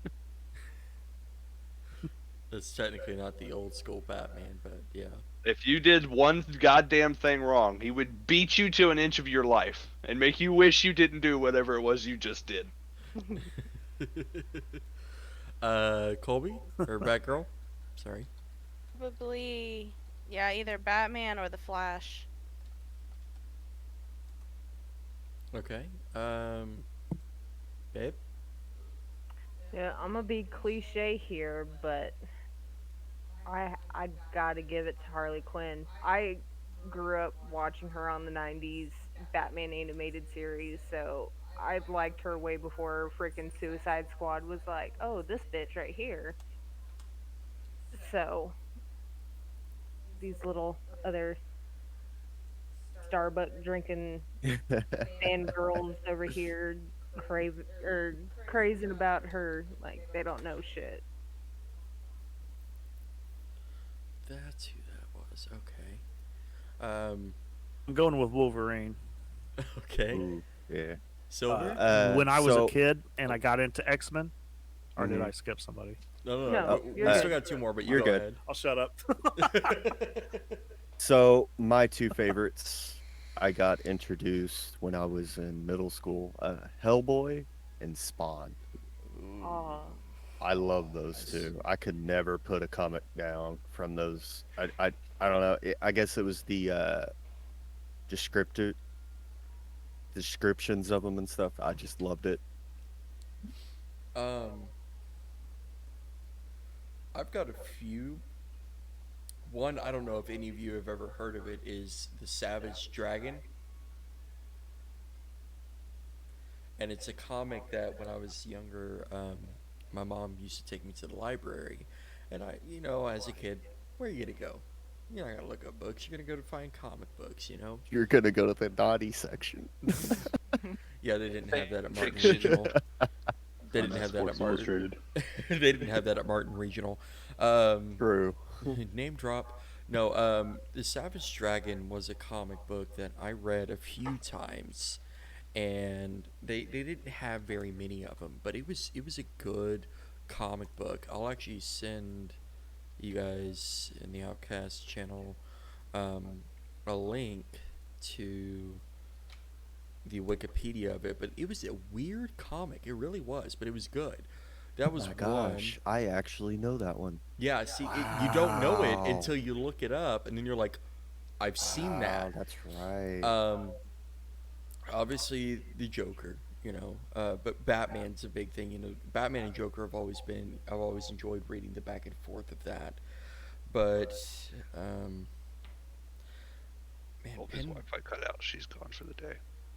That's technically not the old school Batman, but yeah. if you did one goddamn thing wrong, he would beat you to an inch of your life and make you wish you didn't do whatever it was you just did. Colby or Batgirl? Sorry. Probably, yeah, either Batman or the Flash. Okay. Babe. Yeah, I'm gonna be cliche here, but I gotta give it to Harley Quinn. I grew up watching her on the '90s Batman animated series, so I liked her way before freaking Suicide Squad was like, oh, this bitch right here. So these little other Starbucks drinking fangirls over here crazing about her like they don't know shit. That's who that was. Okay. I'm going with Wolverine. Okay. Ooh, yeah. Silver? When I was so- a kid and I got into X-Men, or did Mhm. I skip somebody? No. No, We you're still good. got two more, but you You're go good. ahead. I'll shut up. So my two favorites, I got introduced when I was in middle school. Hellboy and Spawn. Aw. I love those two. I could never put a comic down from those. I don't know. I guess it was the descriptive descriptions of them and stuff. I just loved it. I've got a few. One, I don't know if any of you have ever heard of it, is the Savage Dragon. And it's a comic that when I was younger, my mom used to take me to the library. And as a kid, where are you going to go? You're not going to look up books. You're going to go to find comic books, you know? You're gonna go to the naughty section. Yeah, they didn't have that at Martin Fiction. Regional. They didn't Not have that at Sports Martin. Illustrated. They didn't have that at Martin Regional. True. Name drop. No, the Savage Dragon was a comic book that I read a few times, and they didn't have very many of them, but it was a good comic book. I'll actually send you guys in the Outcast channel a link to the Wikipedia of it, but it was a weird comic. It really was, but it was good. That was My one. gosh, I actually know that one. Yeah, see, you don't know it Wow. until you look it up, and then you're like, I've seen that. That's right. Obviously the Joker, but Batman's a big thing. Batman and Joker I've always enjoyed reading the back and forth of that. But, man, Well, his Wi-Fi cut out. She's gone for the day.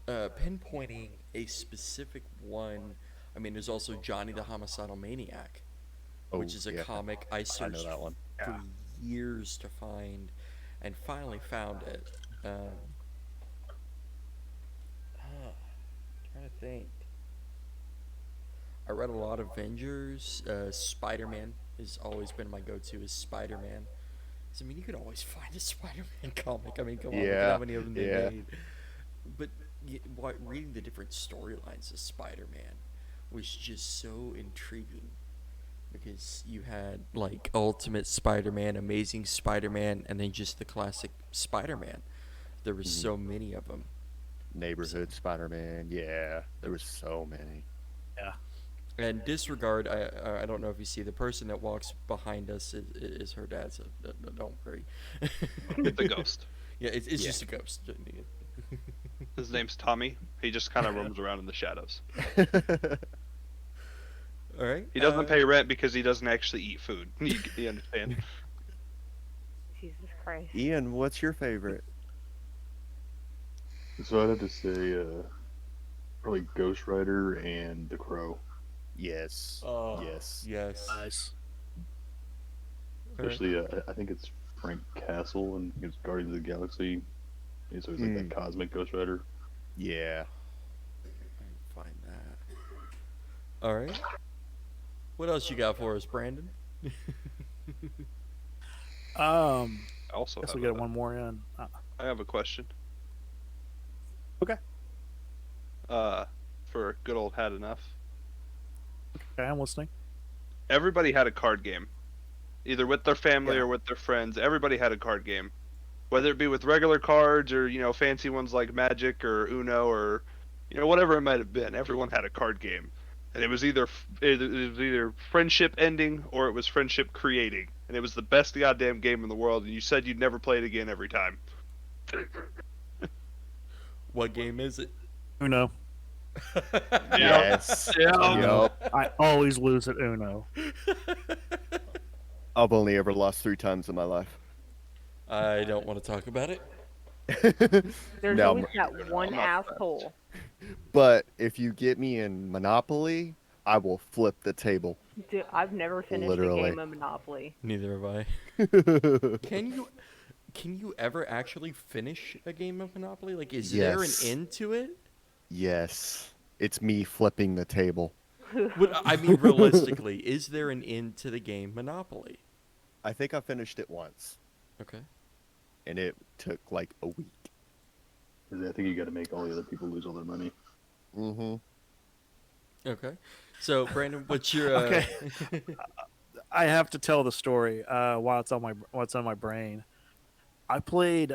pinpointing a specific one. I mean, there's also Johnny the Homicidal Maniac, which Oh, is a yeah. comic I I searched know that one. for years to find, and finally found it. think. I read a lot of Avengers. Spider-Man has always been my go-to. Is Spider-Man. 'Cause, I mean, you could always find a Spider-Man comic. I mean, come on, look at how Yeah, many of them they yeah. made. But reading the different storylines of Spider-Man was just so intriguing because you had like Ultimate Spider-Man, Amazing Spider-Man, and then just the classic Spider-Man. There were Mhm. so many of them. Neighborhood Spider-Man. Yeah, there was so many. Yeah. And disregard, I don't know if you see the person that walks behind us is her dad. So don't worry. It's a ghost. Yeah, it's Yeah. just a ghost. His name's Tommy. He just kind of roams around in the shadows. All right. He doesn't pay rent because he doesn't actually eat food. You understand? Jesus Christ. Ian, what's your favorite? So I'd have to say probably Ghost Rider and The Crow. Yes. Oh, Yes. yes. Nice. All right. Especially, I think it's Frank Castle and it's Guardians of the Galaxy. He's always like that cosmic Ghost Rider. Yeah. Find that. All right. What else you got for us, Brandon? I also Guess have we get one more in. I have a question. Okay. For good old Had Enough. Okay, I'm listening. Everybody had a card game, either with their family Yeah. or with their friends. Everybody had a card game, whether it be with regular cards or fancy ones like Magic or Uno or whatever it might have been. Everyone had a card game, and it was either friendship ending or it was friendship creating, and it was the best goddamn game in the world. And you said you'd never play it again every time. What game is it? Uno. Yes. Yeah. Yup. I always lose at Uno. I've only ever lost 3 times in my life. I don't want to talk about it. There's Now, always that one I'm not asshole. but if you get me in Monopoly, I will flip the table. Dude, I've never finished Literally. a game of Monopoly. Neither have I. Can you ever actually finish a game of Monopoly? Like, is there an Yes. end to it? Yes. It's me flipping the table. I mean, realistically, is there an end to the game Monopoly? I think I finished it once, Okay. and it took like a week. 'Cause I think you got to make all the other people lose all their money. Mm-hmm. Okay. So, Brandon, what's your Okay. I have to tell the story while it's on my brain. I played.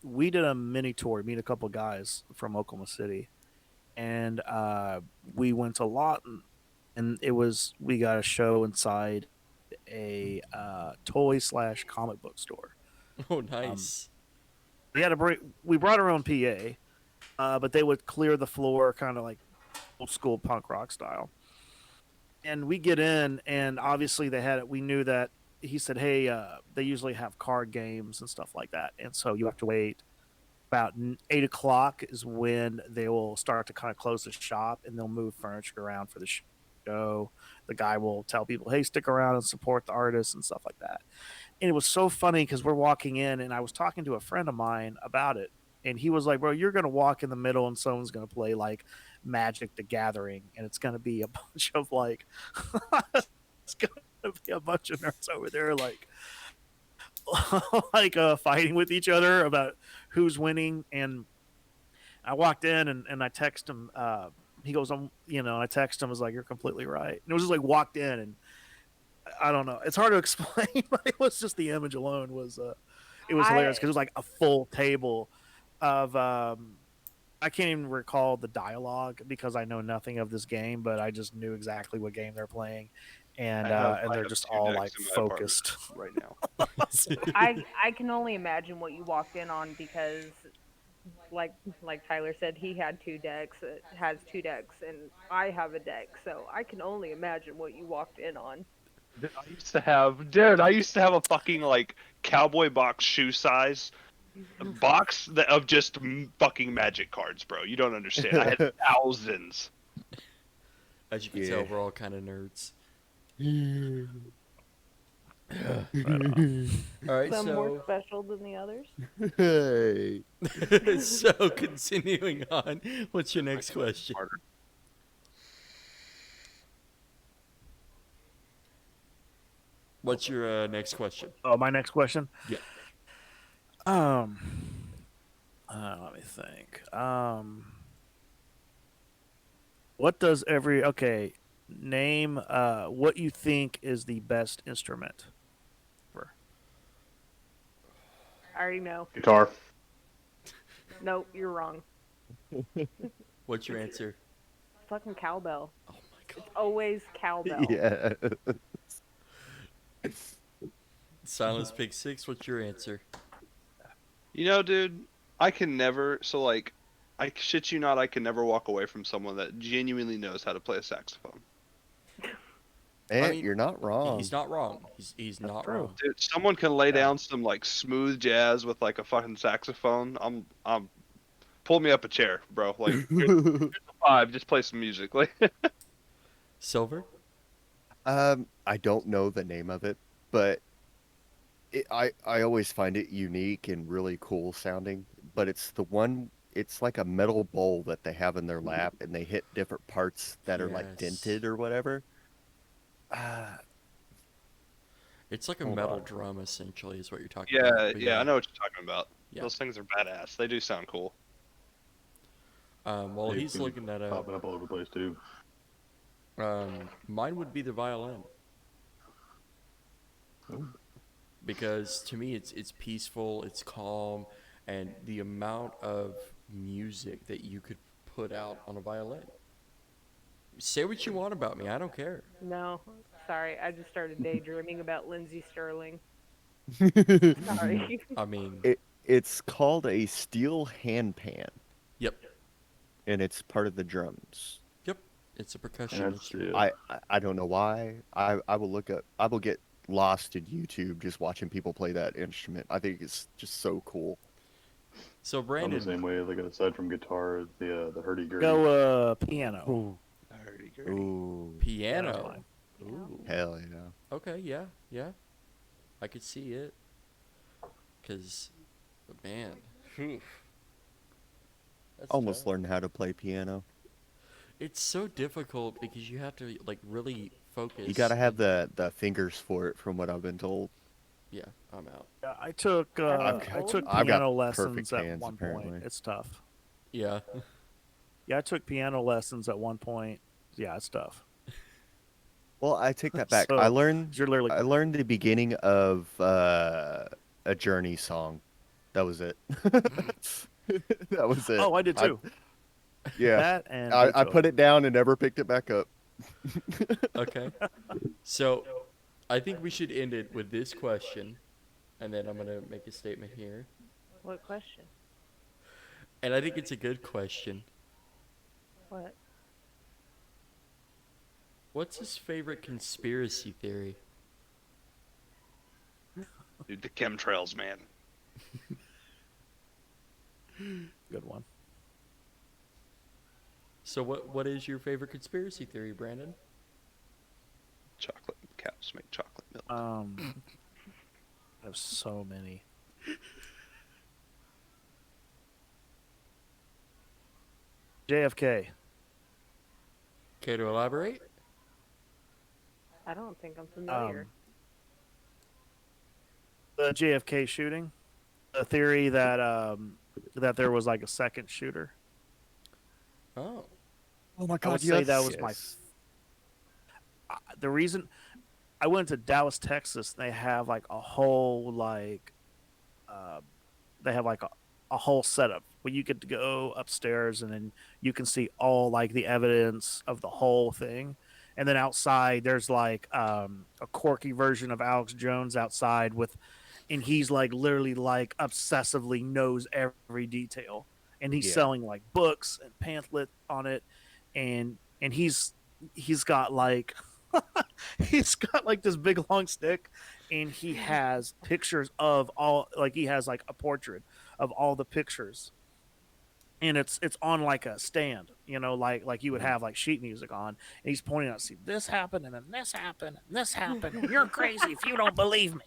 We did a mini tour. Meet a couple guys from Oklahoma City, and we went to Lawton, and we got a show inside a toy/comic book store. Oh, nice. We brought our own PA, but they would clear the floor, kind of like old school punk rock style. And we get in, and obviously they had it. We knew that he said, "Hey, they usually have card games and stuff like that, and so you have to wait." About 8 o'clock is when they will start to kind of close the shop, and they'll move furniture around for the show. The guy will tell people, "Hey, stick around and support the artists" and stuff like that. And it was so funny because we're walking in, and I was talking to a friend of mine about it, and he was like, "Bro, you're gonna walk in the middle, and someone's gonna play like Magic: The Gathering, and it's gonna be a bunch of like, it's gonna be a bunch of nerds over there like." like fighting with each other about who's winning. And I walked in and I text him. He goes, I text him, I was like, "You're completely right." And it was just like walked in, and I don't know. It's hard to explain, but it was just the image alone was it was hilarious because it was like a full table of I can't even recall the dialogue because I know nothing of this game, but I just knew exactly what game they're playing, and they're just all like focused right now. I can only imagine what you walked in on because, like Tyler said, he had 2 decks. It has 2 decks, and I have a deck, so I can only imagine what you walked in on. I used to have a fucking like cowboy box shoe size box of just fucking Magic cards, bro. You don't understand. I had thousands. As you can tell, we're all kind of nerds. Right on. All right, Some more so special than the others. Hey. so continuing on, what's your next question? Smarter. What's your next question? Oh, my next question. Yeah. Um, let me think. What does every okay? Name what you think is the best instrument. I already know. Guitar. Nope, you're wrong. What's your answer? Fucking cowbell. Oh my god. It's always cowbell. Yeah. Silence Pick 6, what's your answer? You know, dude, I can never. So like, I shit you not, I can never walk away from someone that genuinely knows how to play a saxophone. Man, mean, you're not wrong. He's not wrong. He's not true. wrong. Dude, someone can lay down some like smooth jazz with like a fucking saxophone. I'm pull me up a chair, bro. Like here's a five, just play some music. Like Silver? I don't know the name of it, but I always find it unique and really cool sounding. But it's the one. It's like a metal bowl that they have in their lap, and they hit different parts that are like Yes. dented or whatever. It's like a Hold metal on. drum, essentially, is what you're talking about. yeah, But yeah, I know what you're talking about. Yeah. Those things are badass. They do sound cool. While They've he's been looking that up, popping up all over the place too. mine would be the violin. Oh. Because to me, it's peaceful, it's calm, and the amount of music that you could put out on a violin. Say what you want about me, I don't care. No, sorry. I just started daydreaming about Lindsey Sterling. it, Sorry. I mean, it's called a steel handpan, yep, and it's part of the drums. yep, it's a percussion That's instrument. yeah. I don't know why. I will look up. I will get lost in YouTube just watching people play that instrument. I think it's just so cool. So I'm the Brandon, same way. Like aside from guitar, the hurdy gurdy. Go piano. Ooh, piano. Yeah. Ooh, hell yeah. okay, yeah, yeah, I could see it. Cause, man, whew, that's Almost tough. learned how to play piano. It's so difficult because you have to like really focus. You gotta have the fingers for it, from what I've been told. Yeah, I'm out. Yeah, I took I've I got- took I've got piano perfect lessons at hands, one apparently. point. It's tough. Yeah. Yeah, I took piano lessons at one point. Yeah, it's tough. Well, I take that back. So, I learned You're literally I learned the beginning of a Journey song. That was it. That was it. Oh, I did too. Yeah. That and I put Beethoven. it down and never picked it back up. Okay. So, I think we should end it with this question, and then I'm gonna make a statement here. What question? And I think it's a good question. What? What's his favorite conspiracy theory? Dude, the chemtrails, man. Good one. So, what is your favorite conspiracy theory, Brandon? Chocolate cows make chocolate milk. I have so many. JFK. Care to elaborate? I don't think I'm familiar. The JFK shooting. The theory that that there was like a second shooter. Oh, Oh my I would say that was my. The reason I went to Dallas, Texas, they have like a whole they have like a whole setup where you get to go upstairs and then you can see all like the evidence of the whole thing. And then outside there's like a quirky version of Alex Jones outside with, and he's like literally like obsessively knows every detail, and he's Yeah. selling like books and pamphlet on it, and he's got like he's got like this big long stick, and he has pictures of all, like he has like a portrait of all the pictures, and it's on like a stand, like you would have like sheet music on, and he's pointing out, see, this happened, and then this happened, and this happened, and you're crazy if you don't believe me.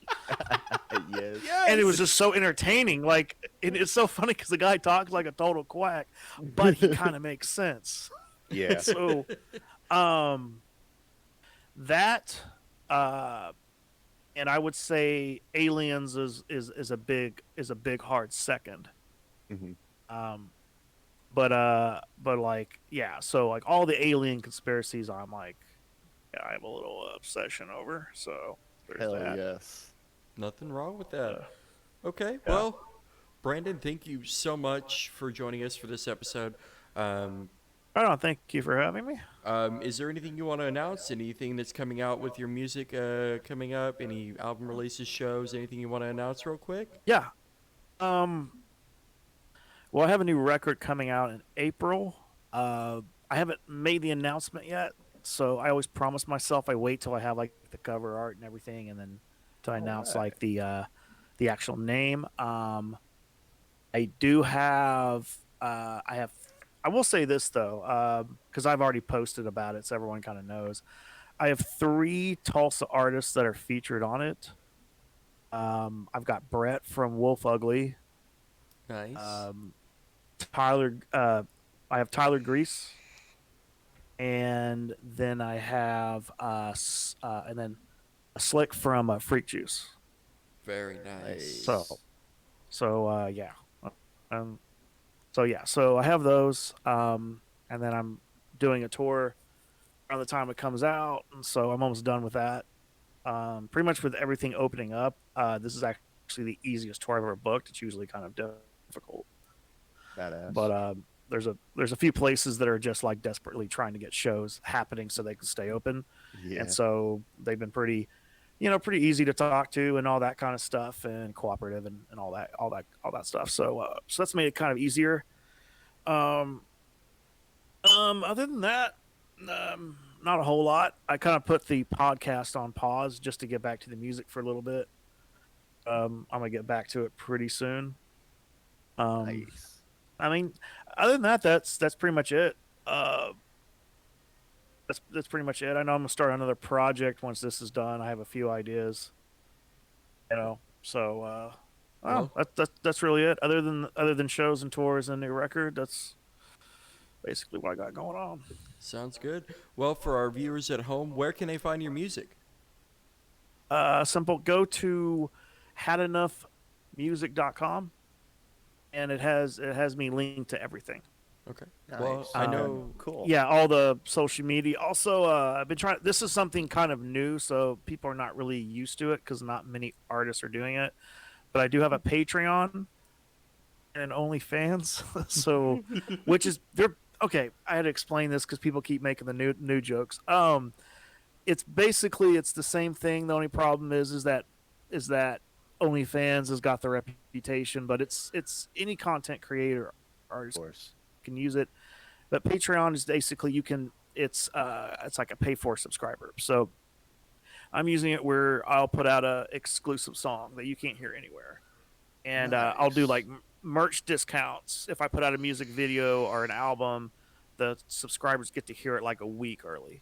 Yes. And it was Yes. just so entertaining. Like, it's so funny because the guy talks like a total quack, but he kind of makes sense. Yeah. So, um, that, uh, and I would say Aliens is a big hard second. Hmm. Um, but like, yeah, so like all the alien conspiracies, I'm like, yeah, I have a little obsession over. So there's Hell that. yes. Nothing wrong with that. Uh, Okay, yeah. well, Brandon, thank you so much for joining us for this episode. Um, I don't thank you for having me. is there anything you want to announce? Anything that's coming out with your music coming up? Any album releases, shows? Anything you want to announce real quick? Yeah. Um. Well, I have a new record coming out in April. I haven't made the announcement yet, so I always promise myself I wait till I have like the cover art and everything, and then to announce right. like the actual name. I do have. I will say this though, because I've already posted about it, so everyone kind of knows. I have 3 Tulsa artists that are featured on it. I've got Brett from Wolf Ugly. Nice. Tyler. I have Tyler Grease, and then I have and then a Slick from Freak Juice. Very nice. So yeah, um, so I have those, and then I'm doing a tour around the time it comes out, and so I'm almost done with that. Pretty much with everything opening up, this is actually the easiest tour I've ever booked. It's usually kind of difficult, Badass. but there's a few places that are just like desperately trying to get shows happening so they can stay open, Yeah. and so they've been pretty easy to talk to and all that kind of stuff, and cooperative, and all that stuff. So that's made it kind of easier. Um, Other than that, not a whole lot. I kind of put the podcast on pause just to get back to the music for a little bit. I'm gonna get back to it pretty soon. Nice. I mean, other than that, that's pretty much it. Uh, that's pretty much it. I know I'm gonna start another project once this is done. I have a few ideas, So, Well- that's really it. Other than shows and tours and new record, that's basically what I got going on. Sounds good. Well, for our viewers at home, where can they find your music? Simple. Go to hadenoughmusic.com, and it has me linked to everything. Okay. Nice. Well, I know. Cool. Yeah, all the social media. Also, I've been trying. This is something kind of new, so people are not really used to it because not many artists are doing it. But I do have a Patreon and OnlyFans, so which is they're okay. I had to explain this because people keep making the new jokes. It's the same thing. The only problem is that OnlyFans has got the reputation, but it's any content creator Of artist course. can use it. But Patreon is basically it's like a pay for subscriber. So I'm using it where I'll put out a exclusive song that you can't hear anywhere, and I'll do like merch discounts if I put out a music video or an album. The subscribers get to hear it like a week early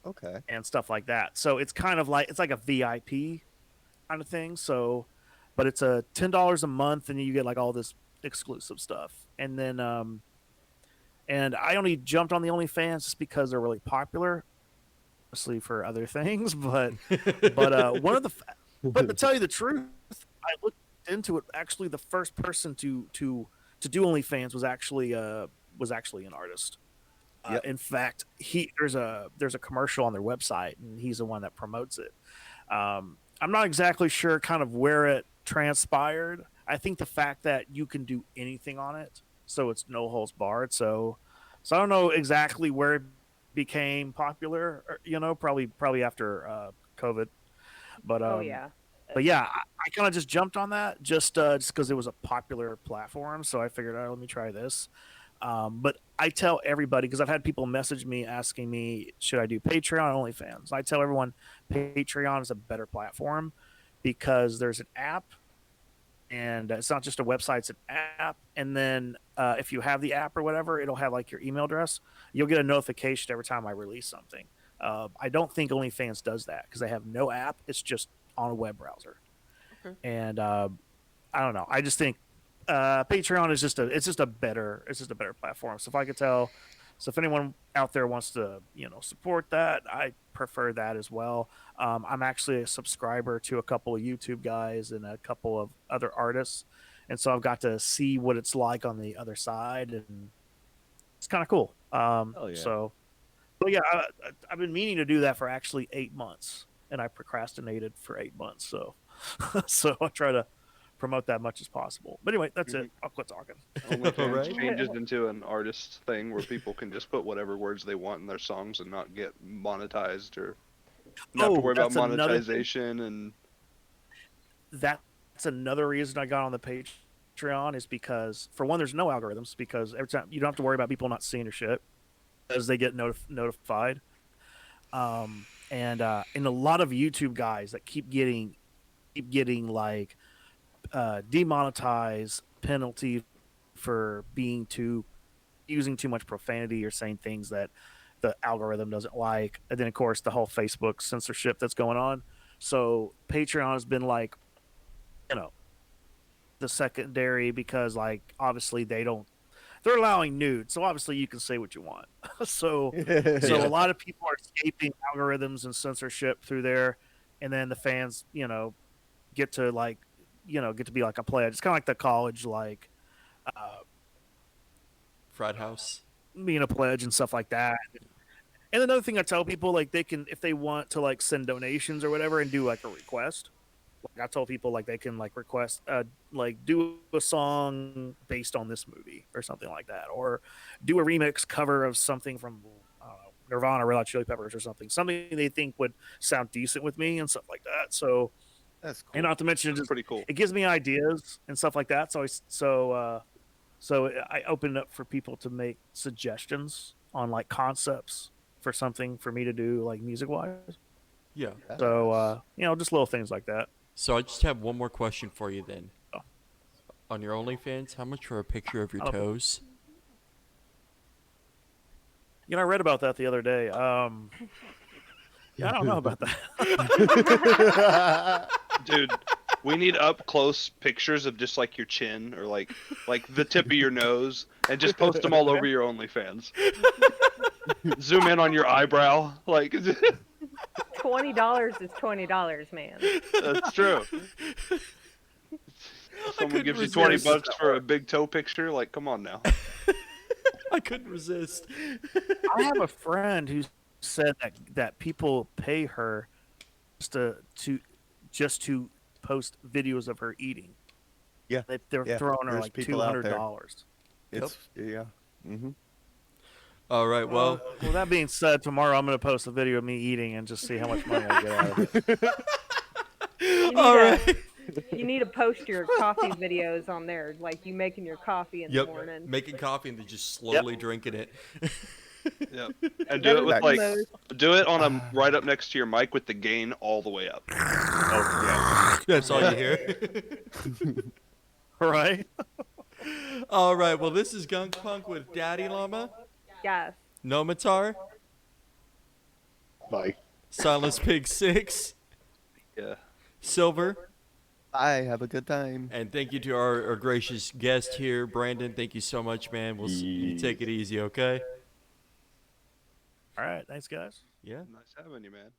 Okay. and stuff like that. So it's kind of like a VIP kind of thing. So, but it's a $10 a month, and you get like all this exclusive stuff. And then, and I only jumped on the OnlyFans just because they're really popular, mostly for other things. But but to tell you the truth, I looked into it. Actually, the first person to do OnlyFans was actually an artist. Yep. In fact, there's a commercial on their website, and he's the one that promotes it. I'm not exactly sure kind of where it transpired. I think the fact that you can do anything on it, so it's no holds barred. So I don't know exactly where it became popular. Probably after COVID. But Oh yeah. but yeah, I kind of just jumped on that just because it was a popular platform. So I figured, all right, let me try this. But I tell everybody, because I've had people message me asking me, should I do Patreon or OnlyFans? I tell everyone Patreon is a better platform because there's an app and it's not just a website; it's an app. And then if you have the app or whatever, it'll have like your email address. You'll get a notification every time I release something. I don't think OnlyFans does that because they have no app. It's just on a web browser. Okay. And I don't know. I just think Patreon is just a better platform. So if I could tell, so if anyone out there wants to support that, I prefer that as well. I'm actually a subscriber to a couple of YouTube guys and a couple of other artists, and so I've got to see what it's like on the other side, and it's kind of cool. Oh yeah. So, but yeah, I've been meaning to do that for actually 8 months, and I procrastinated for 8 months. So, so I try to promote that much as possible. But anyway, that's it. I'll quit talking. OnlyFans Alright. changes into an artist thing where people can just put whatever words they want in their songs and not get monetized or not have to worry about that's another thing. monetization and That's another reason I got on the Patreon is because, for one, there's no algorithms because every time you don't have to worry about people not seeing your shit as they get notified. And a lot of YouTube guys that keep getting like demonetized penalty for using too much profanity or saying things that the algorithm doesn't like, and then of course the whole Facebook censorship that's going on. So Patreon has been like, the secondary because like obviously they're allowing nudes, so obviously you can say what you want. so a lot of people are escaping algorithms and censorship through there, and then the fans get to be like a pledge. It's kind of like the college Frat house. being a pledge and stuff like that. And another thing I tell people, like, they can, if they want to like send donations or whatever and do like a request, like I told people like they can like request like do a song based on this movie or something like that, or do a remix cover of something from I don't know, Nirvana, Red Hot Chili Peppers or something they think would sound decent with me and stuff like that. So That's cool. and not to mention it's just pretty cool. it gives me ideas and stuff like that. So I open it up for people to make suggestions on like concepts for something for me to do like music wise. Yeah. So just little things like that. So I just have one more question for you then. Oh. On your OnlyFans, how much for a picture of your I don't- toes? I read about that the other day. Yeah, I don't know about that. Dude, we need up close pictures of just like your chin or like the tip of your nose and just post them all over your OnlyFans. Zoom in on your eyebrow, like $20 is $20, man. that's true. Someone gives you $20 for a big toe picture, like come on now. I couldn't resist. I have a friend who said that people pay her just to post videos of her eating. Yeah. They're throwing her There's like people out there. $200. It's yeah. Mm-hmm. All right. Well, Well, that being said, tomorrow I'm going to post a video of me eating and just see how much money I get out of it. all right. You need to post your coffee videos on there, like you making your coffee in the Yep. morning. Making coffee and then just slowly drinking it. Yep. And do it with That like is do it on a right up next to your mic with the gain all the way up. Oh yeah. That's all you hear. Right? All right. Well, this is Gunk Punk with Daddy Llama, Yes. Nomatar, Bye. Silence Pig 6, Yeah. Silver, I have a good time. and thank you to our gracious guest here, Brandon. Thank you so much, man. You take it easy, okay? All right. Thanks, guys. Yeah. Nice having you, man.